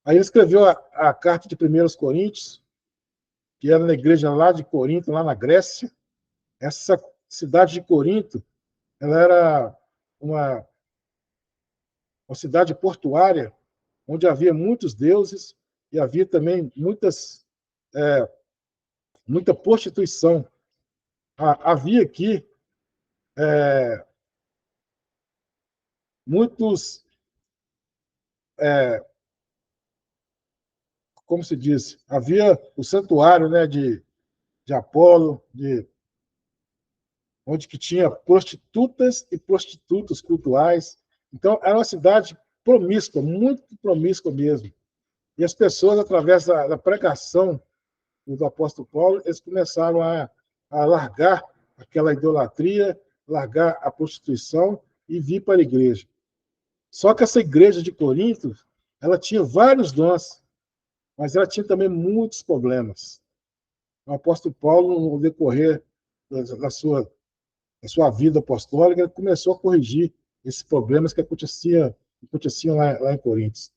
Aí ele escreveu a carta de 1 Coríntios, que era na igreja lá de Corinto, lá na Grécia. Essa cidade de Corinto, ela era uma cidade portuária, onde havia muitos deuses e havia também muita prostituição. Havia aqui muitos, como se diz, havia o santuário, né, de Apolo, onde que tinha prostitutas e prostitutos cultuais. Então, era uma cidade promíscua, muito promíscua mesmo. E as pessoas, através da pregação do apóstolo Paulo, eles começaram a largar aquela idolatria, largar a prostituição e vir para a igreja. Só que essa igreja de Corinto, ela tinha vários dons, mas ela tinha também muitos problemas. O apóstolo Paulo, no decorrer da sua vida apostólica, ele começou a corrigir esses problemas que aconteciam lá em Coríntios.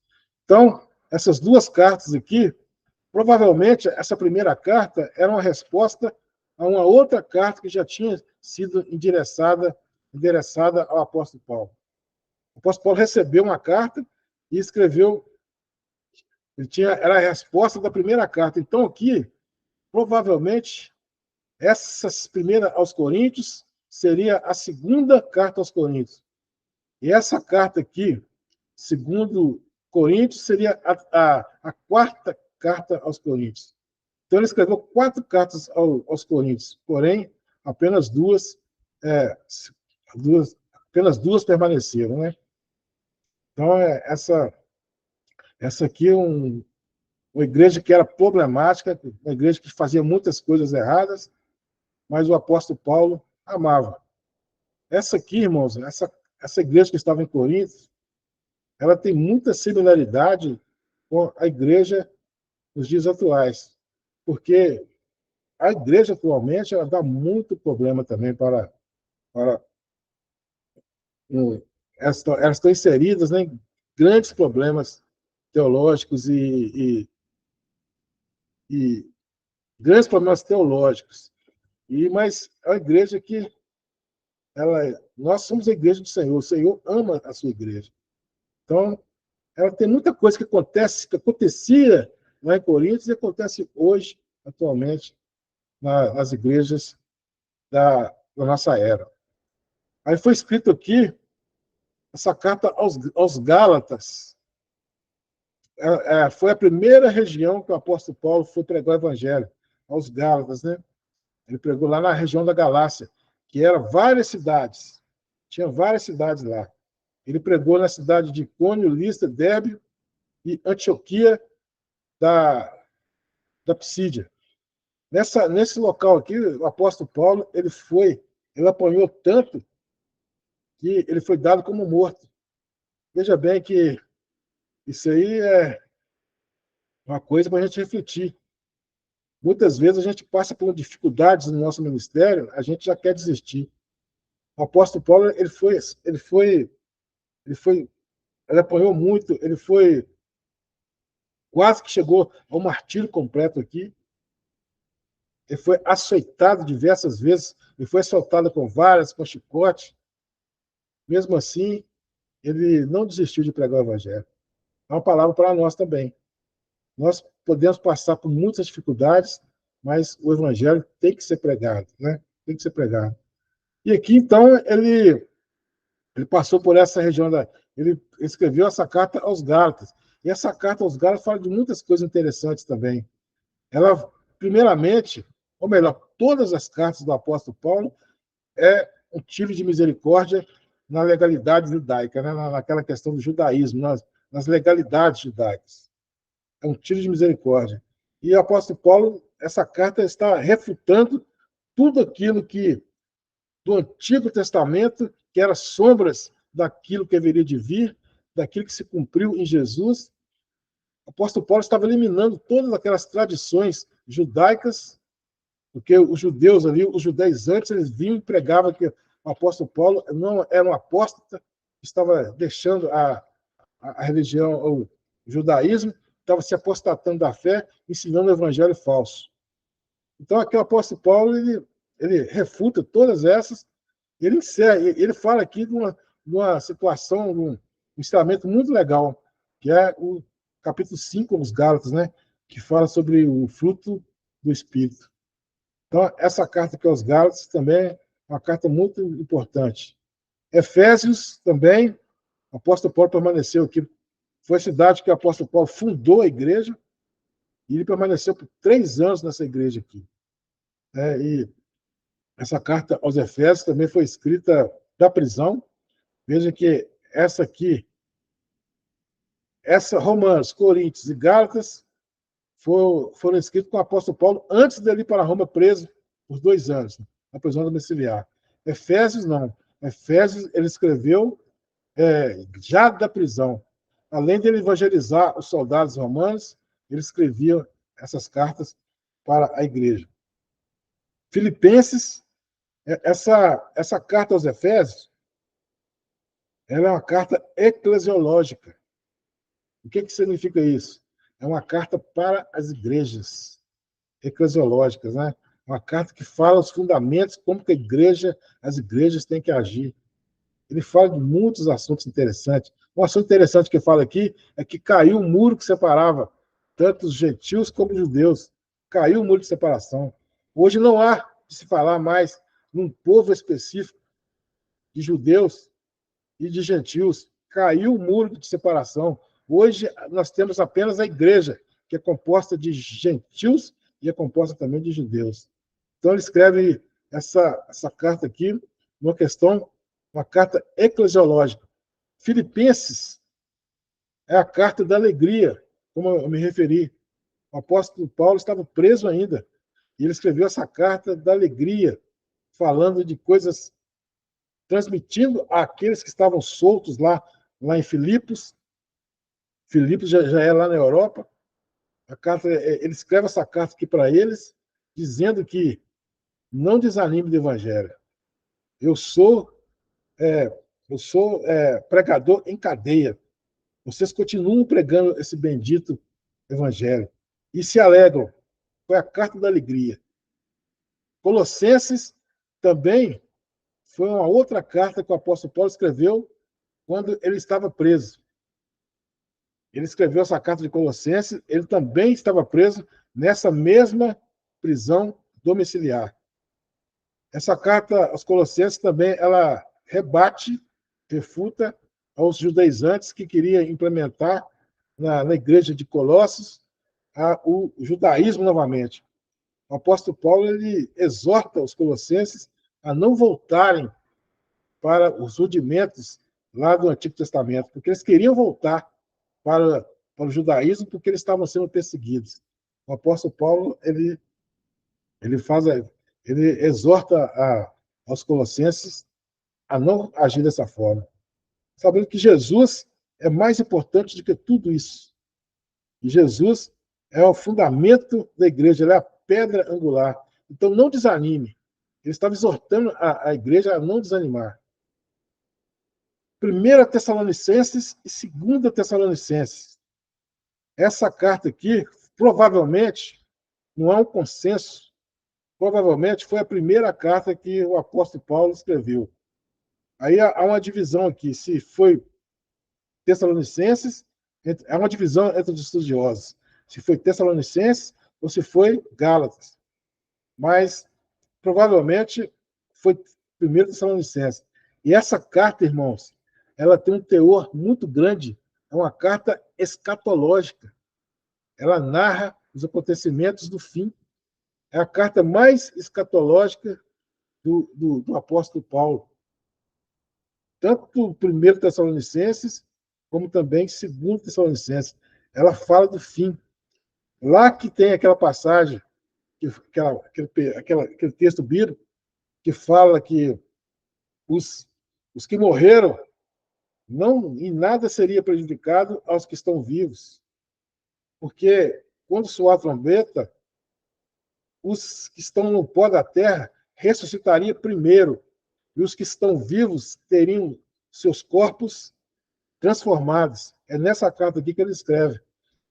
Então, essas duas cartas aqui, provavelmente, essa primeira carta era uma resposta a uma outra carta que já tinha sido endereçada ao apóstolo Paulo. O apóstolo Paulo recebeu uma carta e escreveu, era a resposta da primeira carta. Então, aqui, provavelmente, essas primeiras aos Coríntios seria a segunda carta aos Coríntios. E essa carta aqui, segundo Coríntios, seria a quarta carta aos Coríntios. Então, ele escreveu 4 cartas aos Coríntios, porém, apenas duas permaneceram, né? Então, essa aqui é uma igreja que era problemática, uma igreja que fazia muitas coisas erradas, mas o apóstolo Paulo amava. Essa aqui, irmãos, essa igreja que estava em Corinto, ela tem muita similaridade com a igreja nos dias atuais, porque a igreja atualmente ela dá muito problema também elas estão inseridas, né, em grandes problemas teológicos e grandes problemas teológicos. Mas a igreja que nós somos a igreja do Senhor, o Senhor ama a sua igreja. Então, ela tem muita coisa que acontecia lá em Coríntios e acontece hoje atualmente nas igrejas da nossa era. Aí foi escrito aqui essa carta aos Gálatas. Foi a primeira região que o apóstolo Paulo foi pregar o evangelho, aos Gálatas, né? Ele pregou lá na região da Galácia, que eram várias cidades. Tinha várias cidades lá. Ele pregou na cidade de Icônio, Listra, Derbe e Antioquia da Psídia. Nesse local aqui, o apóstolo Paulo, ele apanhou tanto que ele foi dado como morto. Veja bem que isso aí é uma coisa para a gente refletir. Muitas vezes a gente passa por dificuldades no nosso ministério, a gente já quer desistir. O apóstolo Paulo, ele apanhou muito, ele foi quase que chegou ao martírio completo aqui. Ele foi açoitado diversas vezes, ele foi assaltado com varas, com chicote. Mesmo assim, ele não desistiu de pregar o evangelho. É uma palavra para nós também. Nós podemos passar por muitas dificuldades, mas o evangelho tem que ser pregado, né? Tem que ser pregado. E aqui, então, ele passou por essa região ele escreveu essa carta aos Gálatas. E essa carta aos Gálatas fala de muitas coisas interessantes também. Ela, primeiramente, ou melhor, todas as cartas do apóstolo Paulo é um tiro de misericórdia na legalidade judaica, né? Naquela questão do judaísmo, nas legalidades judaicas. É um tiro de misericórdia. E o apóstolo Paulo, essa carta está refutando tudo aquilo que do Antigo Testamento, que era sombras daquilo que haveria de vir, daquilo que se cumpriu em Jesus. O apóstolo Paulo estava eliminando todas aquelas tradições judaicas, porque os judeus ali, os judaizantes, eles vinham e pregavam que o apóstolo Paulo não era um apóstata, estava deixando a religião, o judaísmo, estava se apostatando da fé, ensinando o evangelho falso. Então, aqui o apóstolo Paulo, ele refuta todas essas, ele encerra, ele fala aqui de uma situação, de um ensinamento muito legal, que é o capítulo 5 dos Gálatas, né, que fala sobre o fruto do Espírito. Então, essa carta aqui aos Gálatas também é uma carta muito importante. Efésios também, o apóstolo Paulo permaneceu aqui. Foi a cidade que o apóstolo Paulo fundou a igreja, e ele permaneceu por 3 anos nessa igreja aqui. E essa carta aos Efésios também foi escrita da prisão. Veja que Romanos, Coríntios e Gálatas foram escritos com o apóstolo Paulo antes dele ir para Roma preso por 2 anos, na prisão domiciliar. Efésios, não. Efésios, ele escreveu já da prisão. Além de ele evangelizar os soldados romanos, ele escrevia essas cartas para a igreja. Filipenses, essa carta aos Efésios, ela é uma carta eclesiológica. O que significa isso? É uma carta para as igrejas eclesiológicas, né? Uma carta que fala os fundamentos, como que as igrejas têm que agir. Ele fala de muitos assuntos interessantes. Um assunto interessante que fala aqui é que caiu o muro que separava tanto os gentios como os judeus. Caiu o muro de separação. Hoje não há de se falar mais num povo específico de judeus e de gentios. Caiu o muro de separação. Hoje nós temos apenas a igreja, que é composta de gentios e é composta também de judeus. Então ele escreve essa carta aqui, uma carta eclesiológica. Filipenses é a carta da alegria, como eu me referi. O apóstolo Paulo estava preso ainda, e ele escreveu essa carta da alegria, falando de coisas, transmitindo àqueles que estavam soltos lá em Filipos. Filipos já é lá na Europa. Ele escreve essa carta aqui para eles, dizendo que não desanime do evangelho. Eu sou pregador em cadeia. Vocês continuam pregando esse bendito evangelho. E se alegram. Foi a carta da alegria. Colossenses também foi uma outra carta que o apóstolo Paulo escreveu quando ele estava preso. Ele escreveu essa carta de Colossenses, ele também estava preso nessa mesma prisão domiciliar. Essa carta aos Colossenses também ela rebate, refuta aos judaizantes que queriam implementar na igreja de Colossos o judaísmo novamente. O apóstolo Paulo ele exorta os colossenses a não voltarem para os rudimentos lá do Antigo Testamento, porque eles queriam voltar para o judaísmo porque eles estavam sendo perseguidos. O apóstolo Paulo ele exorta aos colossenses a não agir dessa forma, sabendo que Jesus é mais importante do que tudo isso. E Jesus é o fundamento da igreja, ele é a pedra angular. Então não desanime. Ele estava exortando a igreja a não desanimar. 1 Tessalonicenses e 2 Tessalonicenses. Essa carta aqui, provavelmente, não há um consenso, provavelmente foi a primeira carta que o apóstolo Paulo escreveu. Aí há uma divisão aqui, se foi Tessalonicenses, há uma divisão entre os estudiosos, se foi Tessalonicenses ou se foi Gálatas. Mas, provavelmente, foi 1 Tessalonicenses. E essa carta, irmãos, ela tem um teor muito grande, é uma carta escatológica. Ela narra os acontecimentos do fim. É a carta mais escatológica do apóstolo Paulo. Tanto 1 Tessalonicenses, como também 2 Tessalonicenses. Ela fala do fim. Lá que tem aquela passagem, aquele texto bíblico, que fala que os que morreram não em nada seria prejudicado aos que estão vivos. Porque quando soar a trombeta, os que estão no pó da terra ressuscitariam primeiro, e os que estão vivos teriam seus corpos transformados. É nessa carta aqui que ele escreve.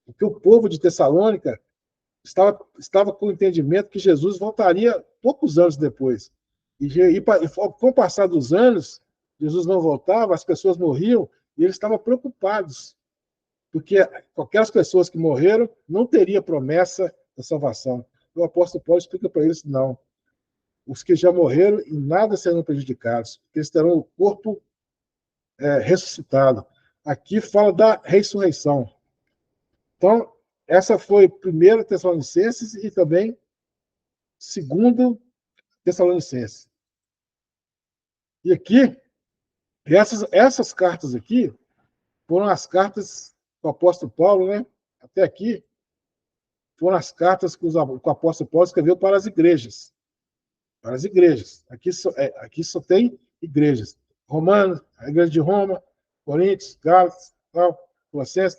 Porque o povo de Tessalônica estava com o entendimento que Jesus voltaria poucos anos depois. E com o passar dos anos, Jesus não voltava, as pessoas morriam, e eles estavam preocupados, porque aquelas pessoas que morreram não teriam promessa da salvação. O apóstolo Paulo explica para eles, não. Os que já morreram, em nada serão prejudicados, porque eles terão o corpo ressuscitado. Aqui fala da ressurreição. Então, essa foi 1 Tessalonicenses e também 2 Tessalonicenses. E aqui, essas cartas aqui foram as cartas do apóstolo Paulo, né? Até aqui, foram as cartas que o apóstolo Paulo escreveu para as igrejas. Para as igrejas. Aqui só tem igrejas. Romanos, a igreja de Roma, Coríntios, Gálatas, Colossenses,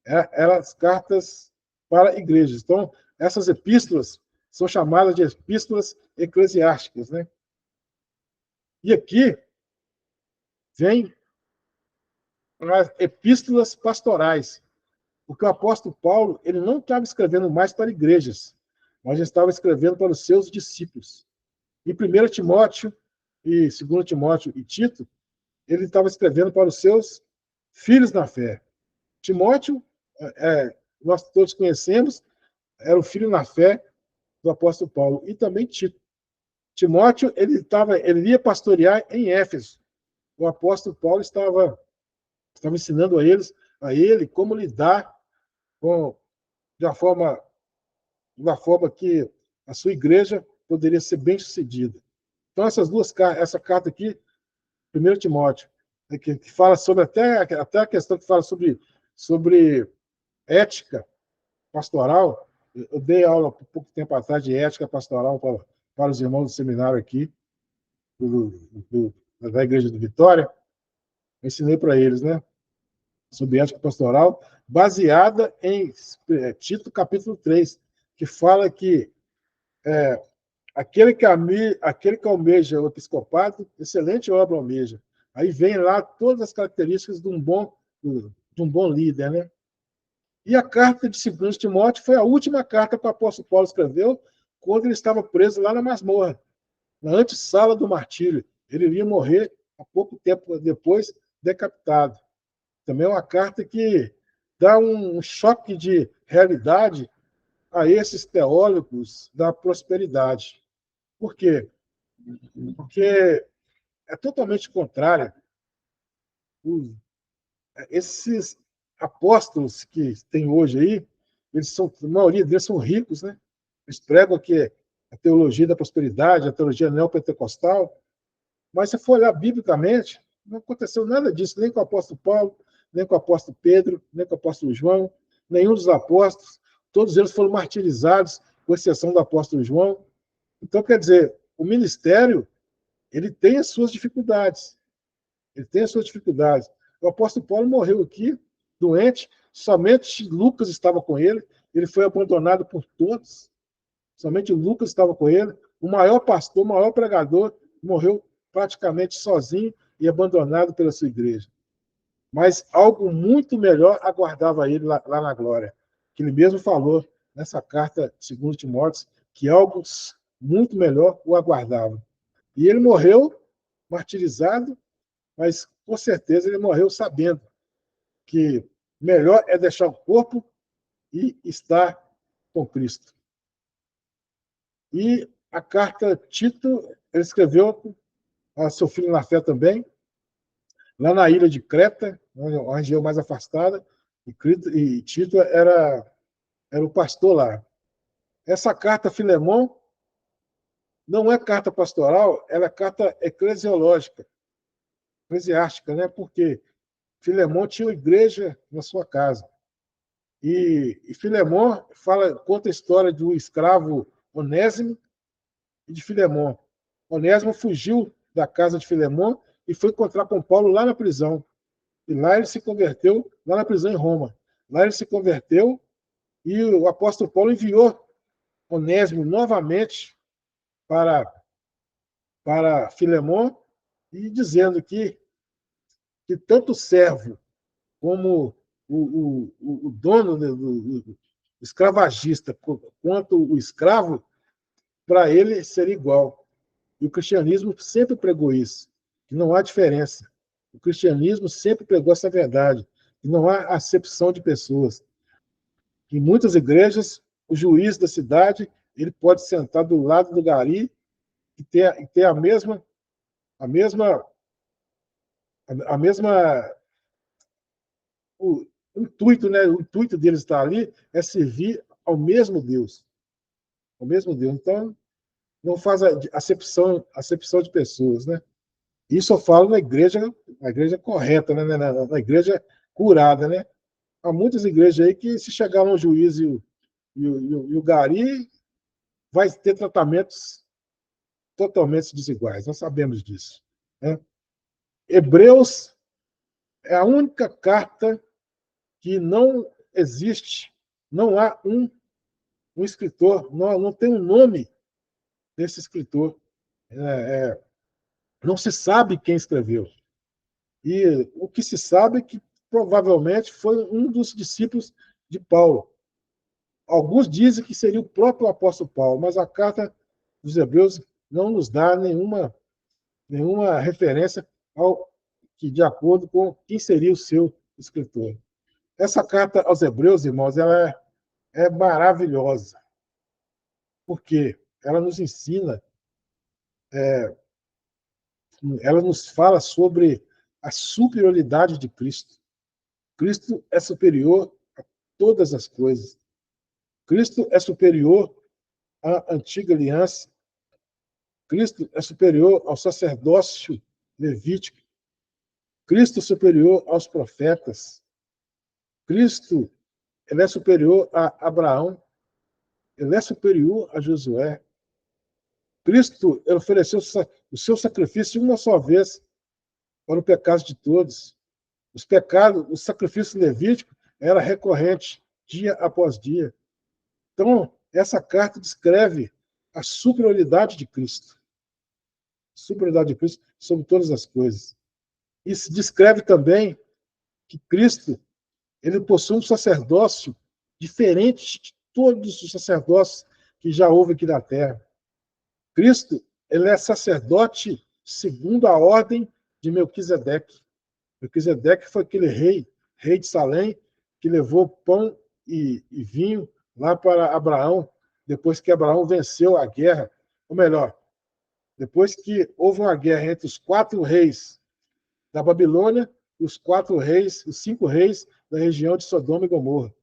eram as cartas para igrejas. Então, essas epístolas são chamadas de epístolas eclesiásticas, né? E aqui vem as epístolas pastorais, porque o apóstolo Paulo ele não estava escrevendo mais para igrejas, mas estava escrevendo para os seus discípulos. Em 1 Timóteo e 2 Timóteo e Tito, ele estava escrevendo para os seus filhos na fé. Timóteo, nós todos conhecemos, era o filho na fé do apóstolo Paulo, e também Tito. Timóteo, ele ia pastorear em Éfeso. O apóstolo Paulo estava ensinando a ele como lidar da forma que a sua igreja poderia ser bem sucedida. Então, essa carta aqui, 1 Timóteo, que fala sobre até a questão que fala sobre ética pastoral. Eu dei aula por pouco tempo atrás de ética pastoral para os irmãos do seminário aqui, da Igreja do Vitória. Eu ensinei para eles, né? Sobre ética pastoral, baseada em Tito capítulo 3, que fala que aquele que almeja o episcopado, excelente obra almeja. Aí vem lá todas as características de um bom líder, né? E a carta de 2 Timóteo foi a última carta que o apóstolo Paulo escreveu quando ele estava preso lá na masmorra, na antessala do martírio. Ele iria morrer há pouco tempo depois, decapitado. Também é uma carta que dá um choque de realidade a esses teólogos da prosperidade. Por quê? Porque é totalmente contrário. Esses apóstolos que tem hoje aí, a maioria deles são ricos, né? Eles pregam que a teologia da prosperidade, a teologia neopentecostal, mas se for olhar biblicamente, não aconteceu nada disso, nem com o apóstolo Paulo, nem com o apóstolo Pedro, nem com o apóstolo João, nenhum dos apóstolos. Todos eles foram martirizados, com exceção do apóstolo João. Então, quer dizer, o ministério ele tem as suas dificuldades. Ele tem as suas dificuldades. O apóstolo Paulo morreu aqui, doente, somente Lucas estava com ele, ele foi abandonado por todos, somente Lucas estava com ele. O maior pastor, o maior pregador, morreu praticamente sozinho e abandonado pela sua igreja. Mas algo muito melhor aguardava ele lá na glória, que ele mesmo falou nessa carta, segundo Timóteo, que algo muito melhor o aguardava. E ele morreu martirizado, mas com certeza ele morreu sabendo que melhor é deixar o corpo e estar com Cristo. E a carta Tito, ele escreveu a seu filho na fé também, lá na ilha de Creta, uma região mais afastada, e Tito era o pastor lá. Essa carta Filemon não é carta pastoral, ela é carta eclesiológica, eclesiástica, né? Porque Filemon tinha uma igreja na sua casa. E Filemon conta a história do escravo Onésimo e de Filemon. Onésimo fugiu da casa de Filemon e foi encontrar com Paulo lá na prisão. E lá ele se converteu, lá na prisão em Roma. Lá ele se converteu e o apóstolo Paulo enviou Onésimo novamente para Filemon e dizendo que tanto o servo como o dono do escravagista quanto o escravo, para ele seria igual. E o cristianismo sempre pregou isso, que não há diferença. O cristianismo sempre pregou essa verdade, que não há acepção de pessoas. Em muitas igrejas, o juiz da cidade ele pode sentar do lado do gari e ter a mesma o intuito, né? O intuito deles estar ali é servir ao mesmo Deus, ao mesmo Deus. Então, não faz acepção de pessoas, né? Isso eu falo na igreja correta, né? Na igreja curada, né? Há muitas igrejas aí que, se chegar um juiz e o gari, vai ter tratamentos totalmente desiguais. Nós sabemos disso, né? Hebreus é a única carta que não existe, não há um escritor, não tem um nome desse escritor. Não se sabe quem escreveu. E o que se sabe é que provavelmente foi um dos discípulos de Paulo. Alguns dizem que seria o próprio apóstolo Paulo, mas a carta dos Hebreus não nos dá nenhuma referência de acordo com quem seria o seu escritor. Essa carta aos Hebreus, irmãos, ela é maravilhosa, porque ela nos ensina, ela nos fala sobre a superioridade de Cristo. Cristo é superior a todas as coisas. Cristo é superior à antiga aliança. Cristo é superior ao sacerdócio levítico. Cristo é superior aos profetas. Cristo, ele é superior a Abraão. Ele é superior a Josué. Cristo ofereceu o seu sacrifício uma só vez para o pecado de todos. O sacrifício levítico era recorrente, dia após dia. Então, essa carta descreve a superioridade de Cristo. Superioridade de Cristo sobre todas as coisas. E se descreve também que Cristo ele possui um sacerdócio diferente de todos os sacerdócios que já houve aqui na Terra. Cristo ele é sacerdote segundo a ordem de Melquisedeque. Melquisedeque foi aquele rei de Salém, que levou pão e vinho lá para Abraão, depois que Abraão venceu a guerra, ou melhor, depois que houve uma guerra entre os 4 reis da Babilônia e os 5 reis da região de Sodoma e Gomorra.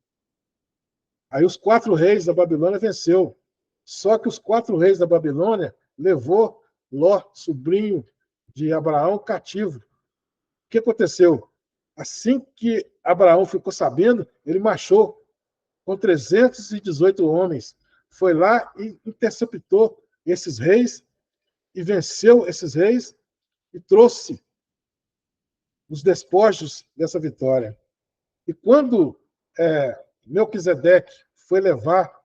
Aí os 4 reis da Babilônia venceu. Só que os 4 reis da Babilônia levou Ló, sobrinho de Abraão, cativo. O que aconteceu? Assim que Abraão ficou sabendo, ele marchou com 318 homens. Foi lá e interceptou esses reis e venceu esses reis e trouxe os despojos dessa vitória. E quando Melquisedeque foi levar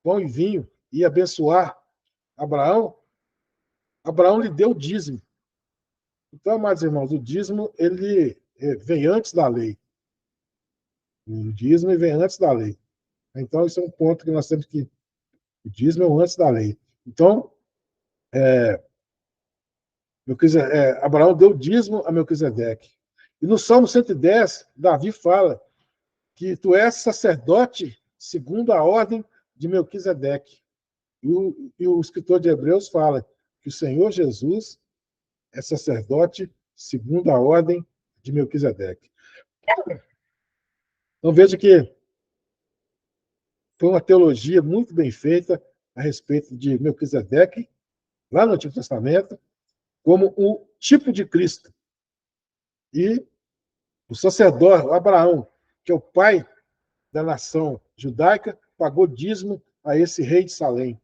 pão e vinho e abençoar Abraão, Abraão lhe deu o dízimo. Então, amados irmãos, o dízimo ele vem antes da lei. O dízimo vem antes da lei. Então, isso é um ponto que nós temos que... O dízimo é antes da lei. Então, Abraão deu dízimo a Melquisedeque. E no Salmo 110, Davi fala que tu és sacerdote segundo a ordem de Melquisedeque. E o escritor de Hebreus fala que o Senhor Jesus é sacerdote segundo a ordem de Melquisedeque. Então veja que foi uma teologia muito bem feita a respeito de Melquisedeque, lá no Antigo Testamento, como o tipo de Cristo. E o sacerdote Abraão, que é o pai da nação judaica, pagou dízimo a esse rei de Salém.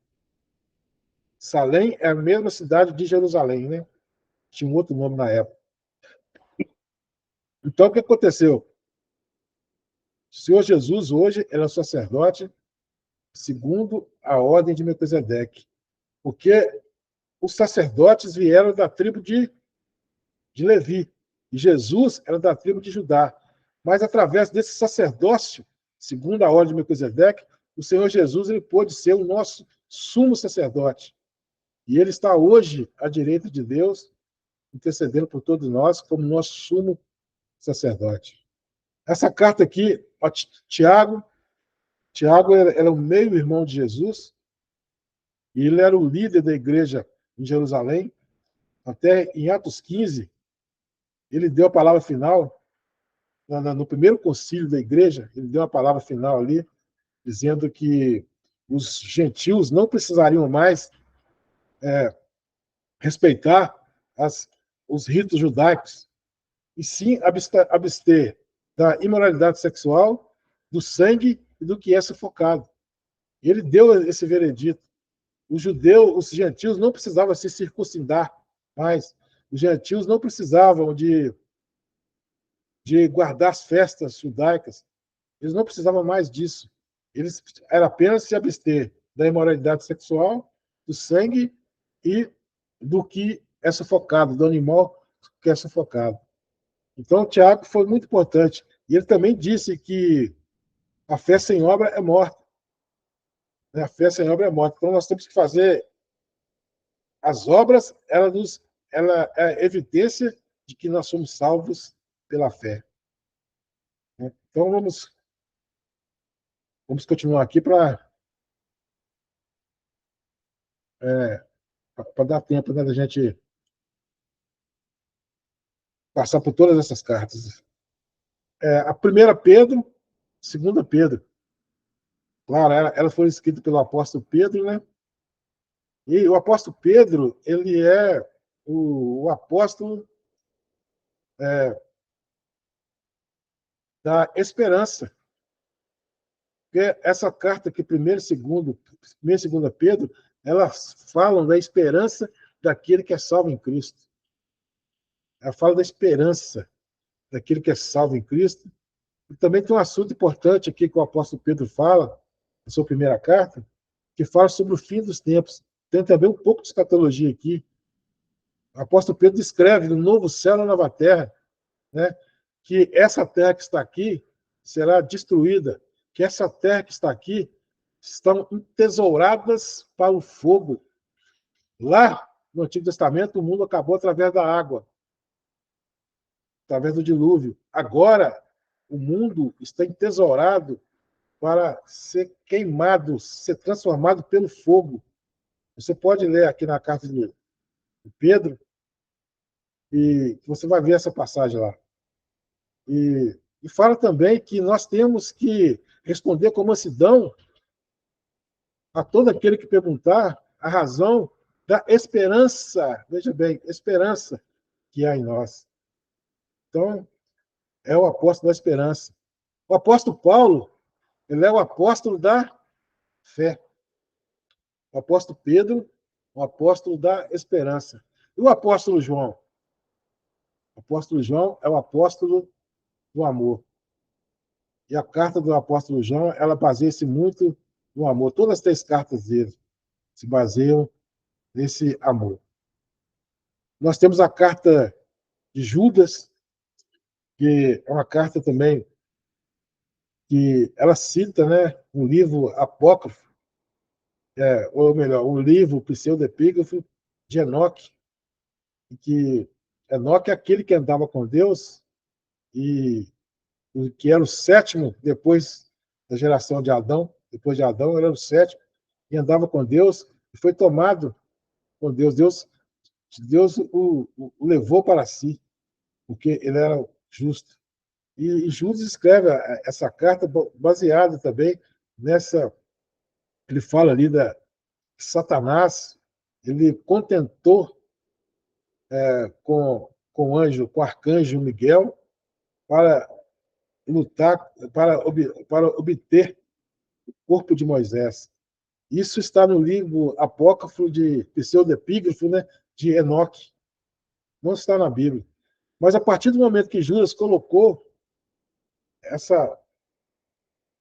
Salém é a mesma cidade de Jerusalém, né? Tinha um outro nome na época. Então, o que aconteceu? O Senhor Jesus, hoje, era sacerdote segundo a ordem de Melquisedeque, porque os sacerdotes vieram da tribo de Levi, e Jesus era da tribo de Judá. Mas, através desse sacerdócio, segundo a ordem de Melquisedeque, o Senhor Jesus ele pôde ser o nosso sumo sacerdote. E ele está hoje à direita de Deus, intercedendo por todos nós, como nosso sumo sacerdote. Essa carta aqui, ó, Tiago era o meio-irmão de Jesus, e ele era o líder da igreja em Jerusalém. Até em Atos 15, ele deu a palavra final, no primeiro concílio da igreja, ele deu a palavra final ali, dizendo que os gentios não precisariam mais respeitar os ritos judaicos, e sim abster da imoralidade sexual, do sangue e do que é sufocado. E ele deu esse veredito. Os gentios não precisavam se circuncidar mais. Os gentios não precisavam de guardar as festas judaicas. Eles não precisavam mais disso. Eles era apenas se abster da imoralidade sexual, do sangue e do que é sufocado, do animal que é sufocado. Então, Tiago foi muito importante. E ele também disse que a fé sem obra é morta. A fé sem obra é morta. Então, nós temos que fazer as obras, ela é evidência de que nós somos salvos pela fé. Então, vamos continuar aqui para dar tempo, né, da gente passar por todas essas cartas. A primeira Pedro, segunda Pedro. Claro, ela foi escrita pelo apóstolo Pedro, né? E o apóstolo Pedro, ele é o apóstolo da esperança. Porque essa carta aqui, primeira e segunda Pedro, elas falam da esperança daquele que é salvo em Cristo. Ela fala da esperança daquele que é salvo em Cristo. E também tem um assunto importante aqui que o apóstolo Pedro fala, na sua primeira carta, que fala sobre o fim dos tempos. Tem também um pouco de escatologia aqui. O apóstolo Pedro descreve no novo céu e na nova terra, né, que essa terra que está aqui será destruída, que essa terra que está aqui estão entesouradas para o fogo. Lá, no Antigo Testamento, o mundo acabou através da água, através do dilúvio. Agora, o mundo está entesourado para ser queimado, ser transformado pelo fogo. Você pode ler aqui na carta de Pedro, e você vai ver essa passagem lá. E fala também que nós temos que responder com mansidão a todo aquele que perguntar a razão da esperança, veja bem, esperança que há em nós. Então, é o apóstolo da esperança. O apóstolo Paulo, ele é o apóstolo da fé. O apóstolo Pedro, o apóstolo da esperança. E o apóstolo João? O apóstolo João é o apóstolo do amor. E a carta do apóstolo João, ela baseia-se muito no amor. Todas as 3 cartas dele se baseiam nesse amor. Nós temos a carta de Judas, que é uma carta também que ela cita, né, um livro apócrifo, ou melhor, um livro pseudepígrafo de Enoque, que Enoque é aquele que andava com Deus e que era o 7º depois da geração de Adão. Depois de Adão, ele era o 7º e andava com Deus e foi tomado com Deus. Deus o levou para si, porque ele era justo. E Judas escreve essa carta baseada também nessa. Ele fala ali da Satanás, ele contentou com o anjo, com o arcanjo Miguel, para lutar, para obter o corpo de Moisés. Isso está no livro apócrifo de pseudepígrafo, né, de Enoque. Não está na Bíblia. Mas a partir do momento que Judas colocou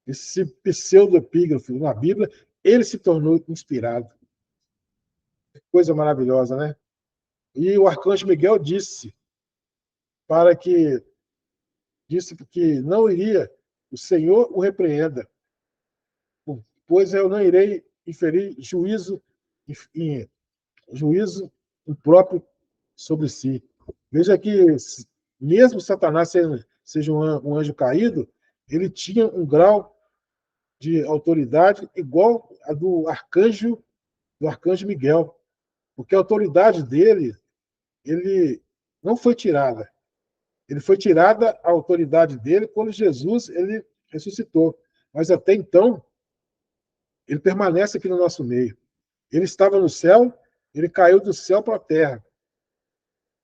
esse pseudepígrafo na Bíblia, ele se tornou inspirado. Coisa maravilhosa, né? E o arcanjo Miguel disse que não iria, o Senhor o repreenda, pois eu não irei inferir juízo impróprio sobre si. Veja que, mesmo Satanás seja um anjo caído, ele tinha um grau de autoridade igual a do arcanjo Miguel, porque a autoridade dele, ele não foi tirada. Ele foi tirada a autoridade dele quando Jesus ele ressuscitou. Mas até então, ele permanece aqui no nosso meio. Ele estava no céu, ele caiu do céu para a terra.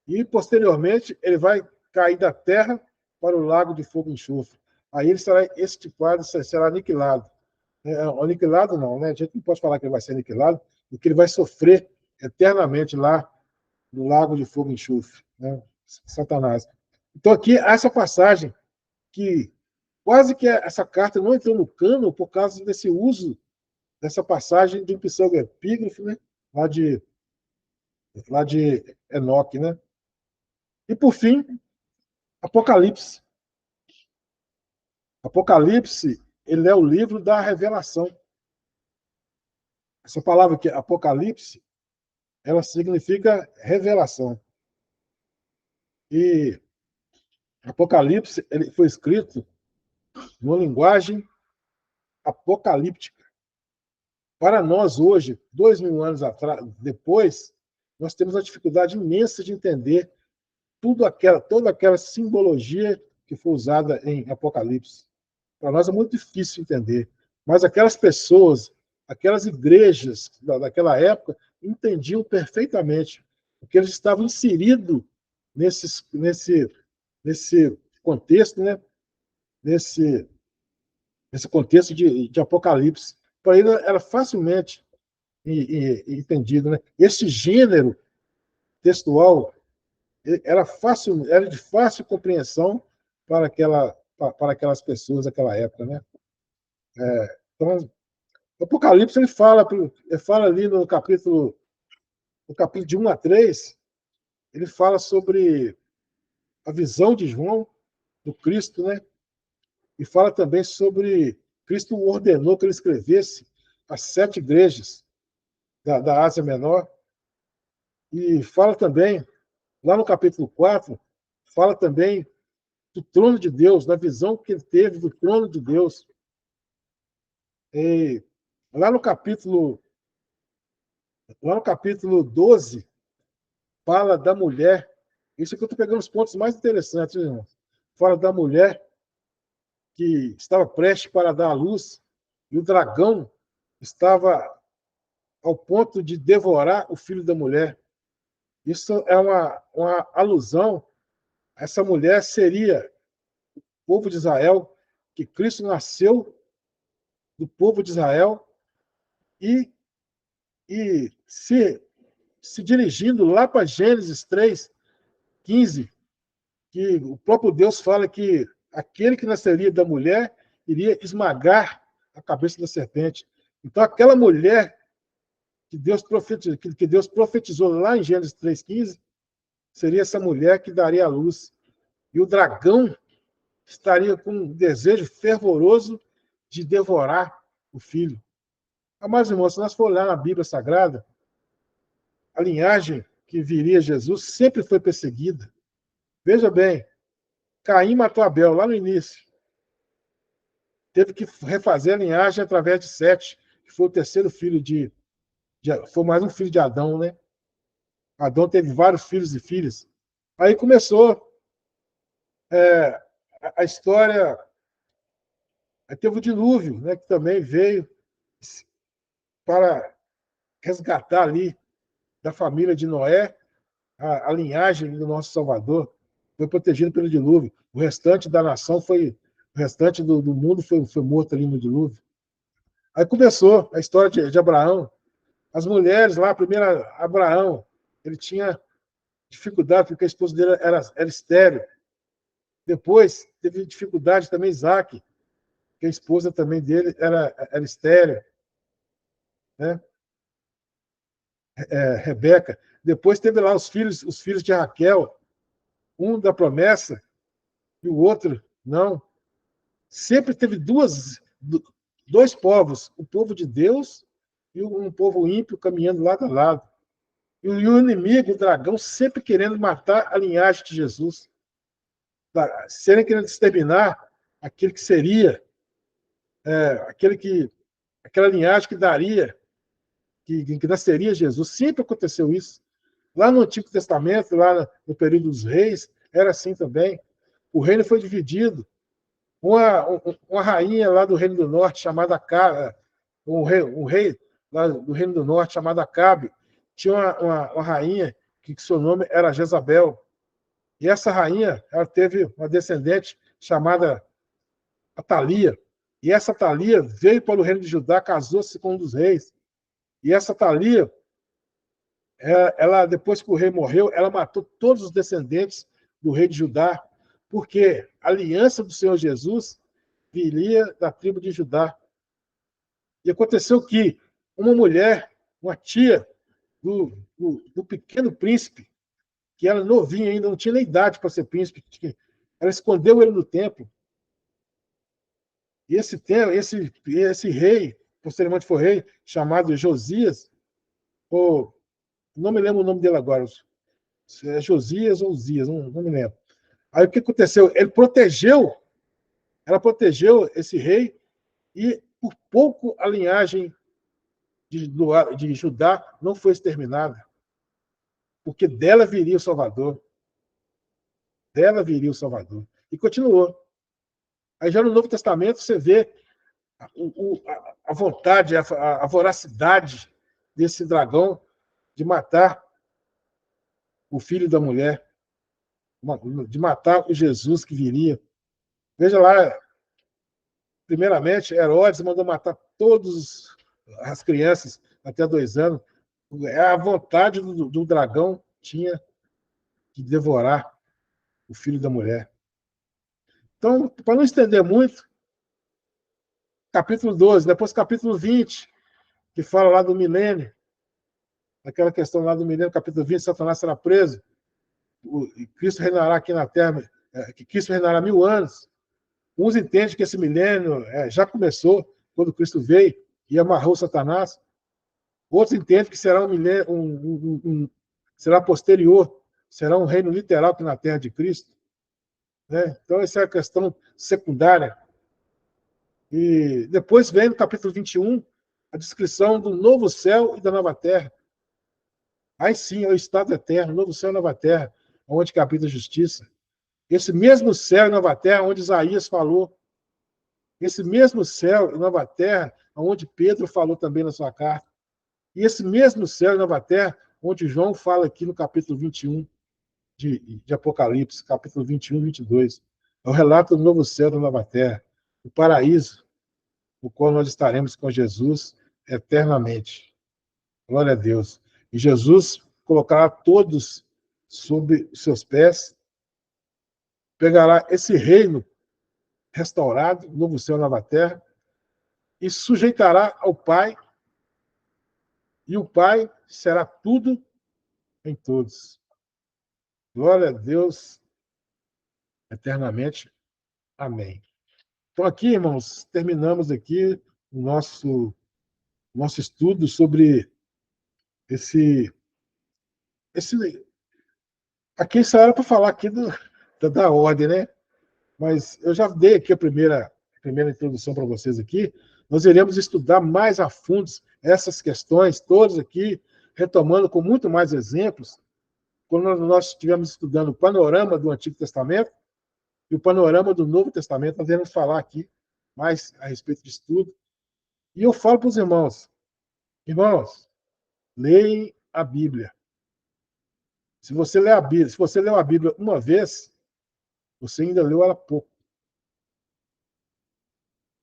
E, posteriormente, ele vai cair da terra para o lago de fogo e enxofre. Aí ele será extirpado, será aniquilado. Aniquilado não, né? A gente não pode falar que ele vai ser aniquilado, porque ele vai sofrer eternamente lá no lago de fogo e enxofre, né? Satanás. Então, aqui, há essa passagem que quase que essa carta não entrou no cano por causa desse uso dessa passagem de um pseudepígrafo, né? Lá de Enoque, né? E, por fim, Apocalipse. Apocalipse, ele é o livro da revelação. Essa palavra aqui, Apocalipse, ela significa revelação. E Apocalipse, ele foi escrito numa linguagem apocalíptica. Para nós hoje, 2000 anos depois, nós temos uma dificuldade imensa de entender toda aquela simbologia que foi usada em Apocalipse. Para nós é muito difícil entender. Mas aquelas pessoas, aquelas igrejas daquela época, entendiam perfeitamente, porque eles estavam inseridos nesse contexto, né? nesse contexto de Apocalipse. Para ele era facilmente entendido. Né? Esse gênero textual era de fácil compreensão para aquelas pessoas daquela época. Né? Então, o Apocalipse ele fala ali no capítulo de 1 a 3, ele fala sobre a visão de João do Cristo, né? E fala também sobre Cristo ordenou que ele escrevesse as 7 igrejas da Ásia Menor. E fala também, lá no capítulo 4, fala também do trono de Deus, da visão que ele teve do trono de Deus. E lá no capítulo 12, fala da mulher. Isso aqui eu estou pegando os pontos mais interessantes, irmão. Fala da mulher que estava prestes para dar à luz, e o dragão estava ao ponto de devorar o filho da mulher. Isso é uma alusão. Essa mulher seria o povo de Israel, que Cristo nasceu do povo de Israel e, se dirigindo lá para Gênesis 3:15, que o próprio Deus fala que aquele que nasceria da mulher iria esmagar a cabeça da serpente. Então, aquela mulher que Deus profetizou lá em Gênesis 3:15 seria essa mulher que daria a luz. E o dragão estaria com um desejo fervoroso de devorar o filho. Amados irmãos, se nós for olhar na Bíblia Sagrada, a linhagem que viria Jesus sempre foi perseguida. Veja bem, Caim matou Abel lá no início. Teve que refazer a linhagem através de Sete, que foi o terceiro filho foi mais um filho de Adão, né? Adão teve vários filhos e filhas. Aí começou a história. Aí teve o dilúvio, né, que também veio para resgatar ali da família de Noé a linhagem do nosso Salvador. Foi protegido pelo dilúvio. O restante da nação o restante do mundo foi morto ali no dilúvio. Aí começou a história de Abraão. As mulheres lá, primeiro Abraão, ele tinha dificuldade porque a esposa dele era estéril. Depois teve dificuldade também Isaac, que a esposa também dele era estéril, né? Rebeca. Depois teve lá os filhos de Raquel, um da promessa e o outro não. Sempre teve dois povos, o povo de Deus e um povo ímpio caminhando lado a lado. E o inimigo, o dragão, sempre querendo matar a linhagem de Jesus. Sempre querendo exterminar aquele que seria, aquela linhagem que daria, que nasceria Jesus. Sempre aconteceu isso. Lá no Antigo Testamento, lá no período dos reis, era assim também. O reino foi dividido. Uma rainha lá do Reino do Norte, chamada um rei lá do Reino do Norte, chamado Acabe, tinha uma rainha que seu nome era Jezabel. E essa rainha, ela teve uma descendente chamada Atalia. E essa Atalia veio para o Reino de Judá, casou-se com um dos reis. E essa Atalia, ela, depois que o rei morreu, ela matou todos os descendentes do rei de Judá, porque a aliança do Senhor Jesus viria da tribo de Judá. E aconteceu que uma mulher, uma tia do pequeno príncipe, que era novinha ainda, não tinha nem idade para ser príncipe, ela escondeu ele no templo. E esse rei, posteriormente foi rei, chamado Josias, não me lembro o nome dele agora, se é Josias ou Uzias, não me lembro. Aí o que aconteceu? Ela protegeu esse rei e, por pouco, a linhagem de Judá não foi exterminada, porque dela viria o Salvador. Dela viria o Salvador. E continuou. Aí já no Novo Testamento você vê a vontade, a voracidade desse dragão de matar o filho da mulher, de matar o Jesus que viria. Veja lá, primeiramente, Herodes mandou matar todas as crianças até 2 anos. A vontade do dragão tinha de devorar o filho da mulher. Então, para não estender muito, capítulo 12, depois capítulo 20, que fala lá do milênio, aquela questão lá do milênio, capítulo 20, Satanás será preso, Cristo reinará aqui na Terra, que Cristo reinará 1000 anos. Uns entendem que esse milênio já começou quando Cristo veio e amarrou Satanás. Outros entendem que será um milênio, será posterior, será um reino literal aqui na Terra de Cristo. Né? Então, essa é a questão secundária. E depois vem no capítulo 21 a descrição do novo céu e da nova terra. Aí sim, é o estado eterno, novo céu e nova terra, onde que habita a justiça. Esse mesmo céu e nova terra, onde Isaías falou. Esse mesmo céu e nova terra, onde Pedro falou também na sua carta. E esse mesmo céu e nova terra, onde João fala aqui no capítulo 21 de Apocalipse, capítulo 21 e 22. É o relato do novo céu e da nova terra, o paraíso, o qual nós estaremos com Jesus eternamente. Glória a Deus. E Jesus colocará todos sob os seus pés, pegará esse reino restaurado, novo céu e nova terra, e sujeitará ao Pai, e o Pai será tudo em todos. Glória a Deus eternamente. Amém. Então, aqui, irmãos, terminamos aqui o nosso estudo sobre esse. Aqui só era para falar aqui da ordem, né? Mas eu já dei aqui a primeira introdução para vocês aqui. Nós iremos estudar mais a fundo essas questões, todas aqui, retomando com muito mais exemplos, quando nós estivermos estudando o panorama do Antigo Testamento e o panorama do Novo Testamento, nós iremos falar aqui mais a respeito de estudo. E eu falo para os irmãos, leem a Bíblia. Se você lê a Bíblia, se você leu a Bíblia uma vez, você ainda leu ela pouco.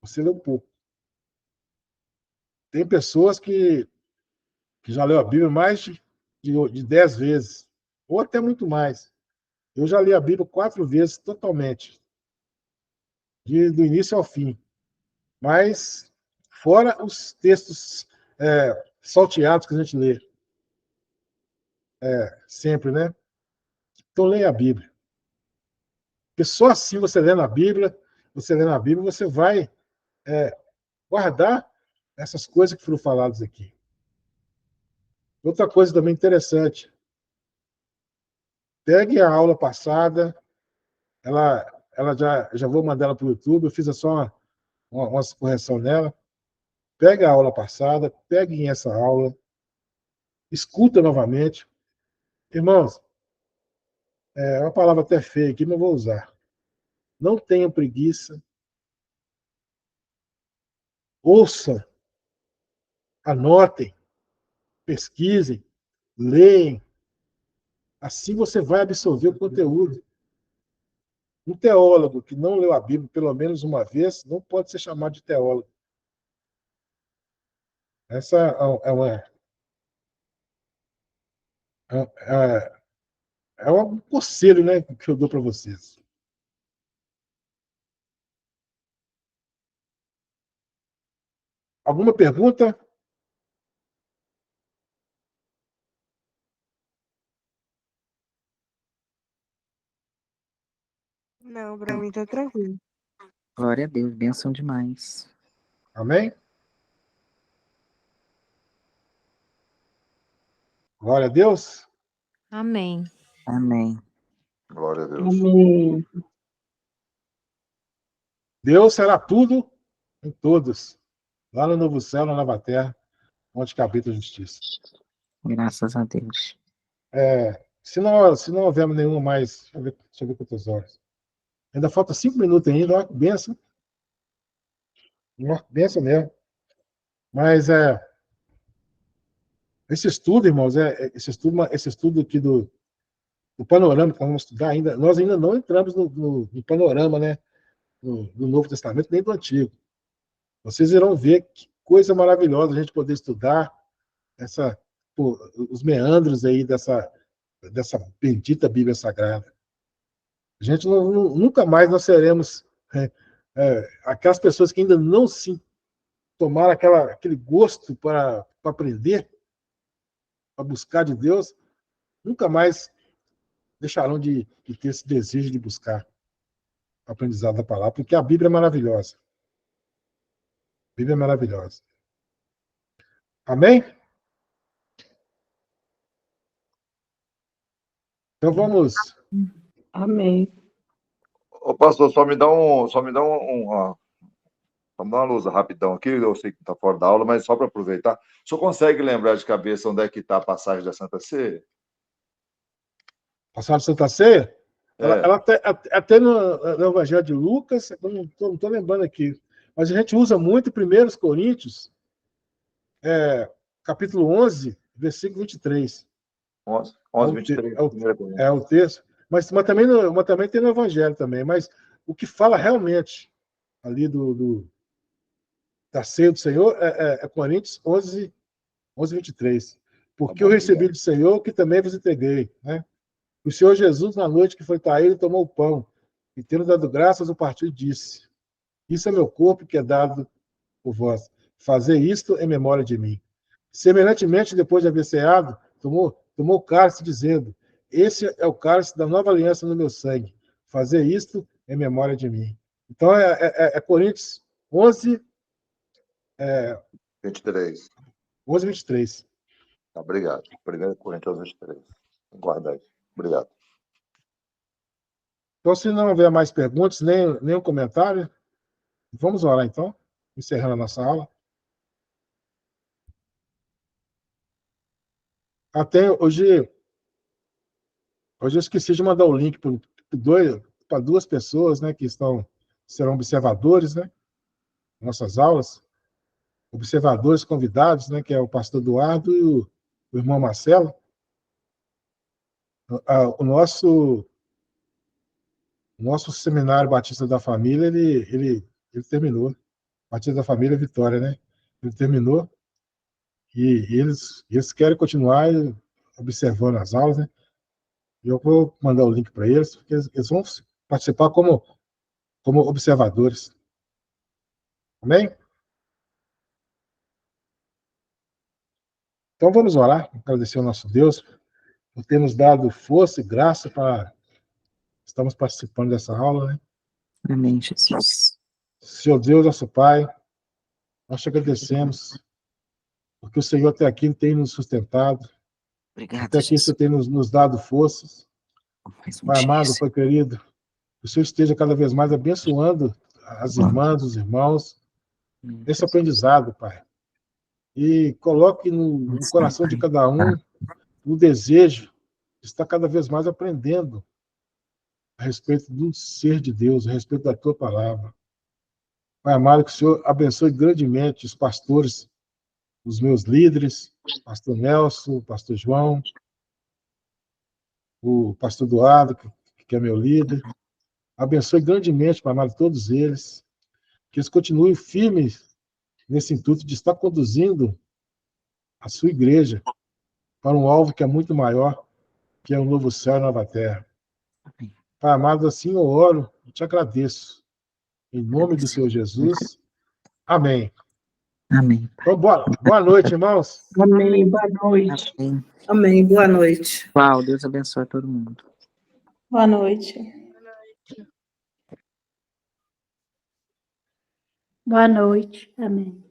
Você leu pouco. Tem pessoas que já leu a Bíblia mais de 10 vezes, ou até muito mais. Eu já li a Bíblia 4 vezes totalmente, do início ao fim. Mas, fora os textos salteados que a gente lê, sempre, né? Então, leia a Bíblia. Porque só assim você lendo a Bíblia, você vai guardar essas coisas que foram faladas aqui. Outra coisa também interessante, pegue a aula passada, ela já vou mandar ela para o YouTube, eu fiz só uma correção nela. Pegue a aula passada, peguem essa aula, escuta novamente. Irmãos, é uma palavra até feia aqui, mas eu vou usar. Não tenham preguiça. Ouçam, anotem, pesquisem, leem. Assim você vai absorver o conteúdo. Um teólogo que não leu a Bíblia pelo menos uma vez não pode ser chamado de teólogo. Essa é um conselho, né, que eu dou para vocês. Alguma pergunta? Não, pra mim tá tranquilo. Glória a Deus, bênção demais. Amém? Glória a Deus. Amém. Amém. Glória a Deus. Amém. Deus será tudo em todos. Lá no novo céu, na nova terra, onde habita a justiça. Graças a Deus. Se não houver nenhuma mais, deixa eu ver quantas horas. Ainda falta 5 minutos ainda, ó, benção. Benção mesmo. Mas esse estudo, irmãos, esse estudo aqui do panorama que nós vamos estudar ainda, nós ainda não entramos no panorama, né, do Novo Testamento, nem do Antigo. Vocês irão ver que coisa maravilhosa a gente poder estudar os meandros aí dessa bendita Bíblia Sagrada. A gente nunca mais nós seremos aquelas pessoas que ainda não se tomaram aquele gosto para aprender, para buscar de Deus, nunca mais deixarão de ter esse desejo de buscar o aprendizado da palavra, porque a Bíblia é maravilhosa. A Bíblia é maravilhosa. Amém? Então vamos. Amém. Ô, pastor, só me dá Vamos dar uma lousa rapidão aqui, eu sei que está fora da aula, mas só para aproveitar. O senhor consegue lembrar de cabeça onde é que está a passagem da Santa Ceia? Passagem de Santa Ceia? Ela É. até no Evangelho de Lucas, eu não estou lembrando aqui, mas a gente usa muito em 1 Coríntios, capítulo 11, versículo 23. 11, É 23. o texto. Mas também tem no Evangelho também. Mas o que fala realmente ali da ceia do Senhor é Coríntios 11, 23. Porque eu recebi do Senhor que também vos entreguei. Né? O Senhor Jesus, na noite que foi traído, tomou o pão. E tendo dado graças, o partiu e disse: Isso é meu corpo que é dado por vós. Fazer isto em memória de mim. Semelhantemente, depois de haver ceado, tomou o cálice, dizendo: Esse é o cálice da nova aliança no meu sangue. Fazer isto em memória de mim. Então, Coríntios 11, 23. 23. Obrigado. 1 Coríntios 23. Vou guardar isso. Obrigado. Então, se não houver mais perguntas, nem um comentário, vamos orar, então, encerrando a nossa aula. Até hoje eu esqueci de mandar o link para duas pessoas, né, que serão observadores, né, nossas aulas, observadores convidados, né, que é o pastor Eduardo e o irmão Marcelo. O nosso seminário Batista da Família, ele terminou. Batista da Família Vitória, né? Ele terminou e eles querem continuar observando as aulas, né? E eu vou mandar o link para eles, porque eles vão participar como observadores. Amém? Então vamos orar, agradecer ao nosso Deus por ter nos dado força e graça para estamos participando dessa aula, né? Amém, Jesus. Senhor Deus, nosso Pai, nós te agradecemos, porque o Senhor até aqui tem nos sustentado, Obrigada, até aqui o Senhor tem nos dado forças. Pai amado, Pai querido, que o Senhor esteja cada vez mais abençoando as irmãs, os irmãos, nesse aprendizado, Pai. E coloque no coração de cada um o desejo de estar cada vez mais aprendendo a respeito do ser de Deus, a respeito da Tua palavra. Pai amado, que o Senhor abençoe grandemente os pastores, os meus líderes, pastor Nelson, pastor João, o pastor Eduardo, que é meu líder. Abençoe grandemente, Pai amado, todos eles. Que eles continuem firmes nesse intuito de estar conduzindo a sua igreja para um alvo que é muito maior, que é o novo céu e a nova terra. Pai amado, assim eu oro e te agradeço. Em nome do Senhor Jesus. Amém. Amém. Então, boa noite, irmãos. Amém. Boa noite. Amém. Amém. Boa noite. Uau, Deus abençoe todo mundo. Boa noite. Boa noite. Amém.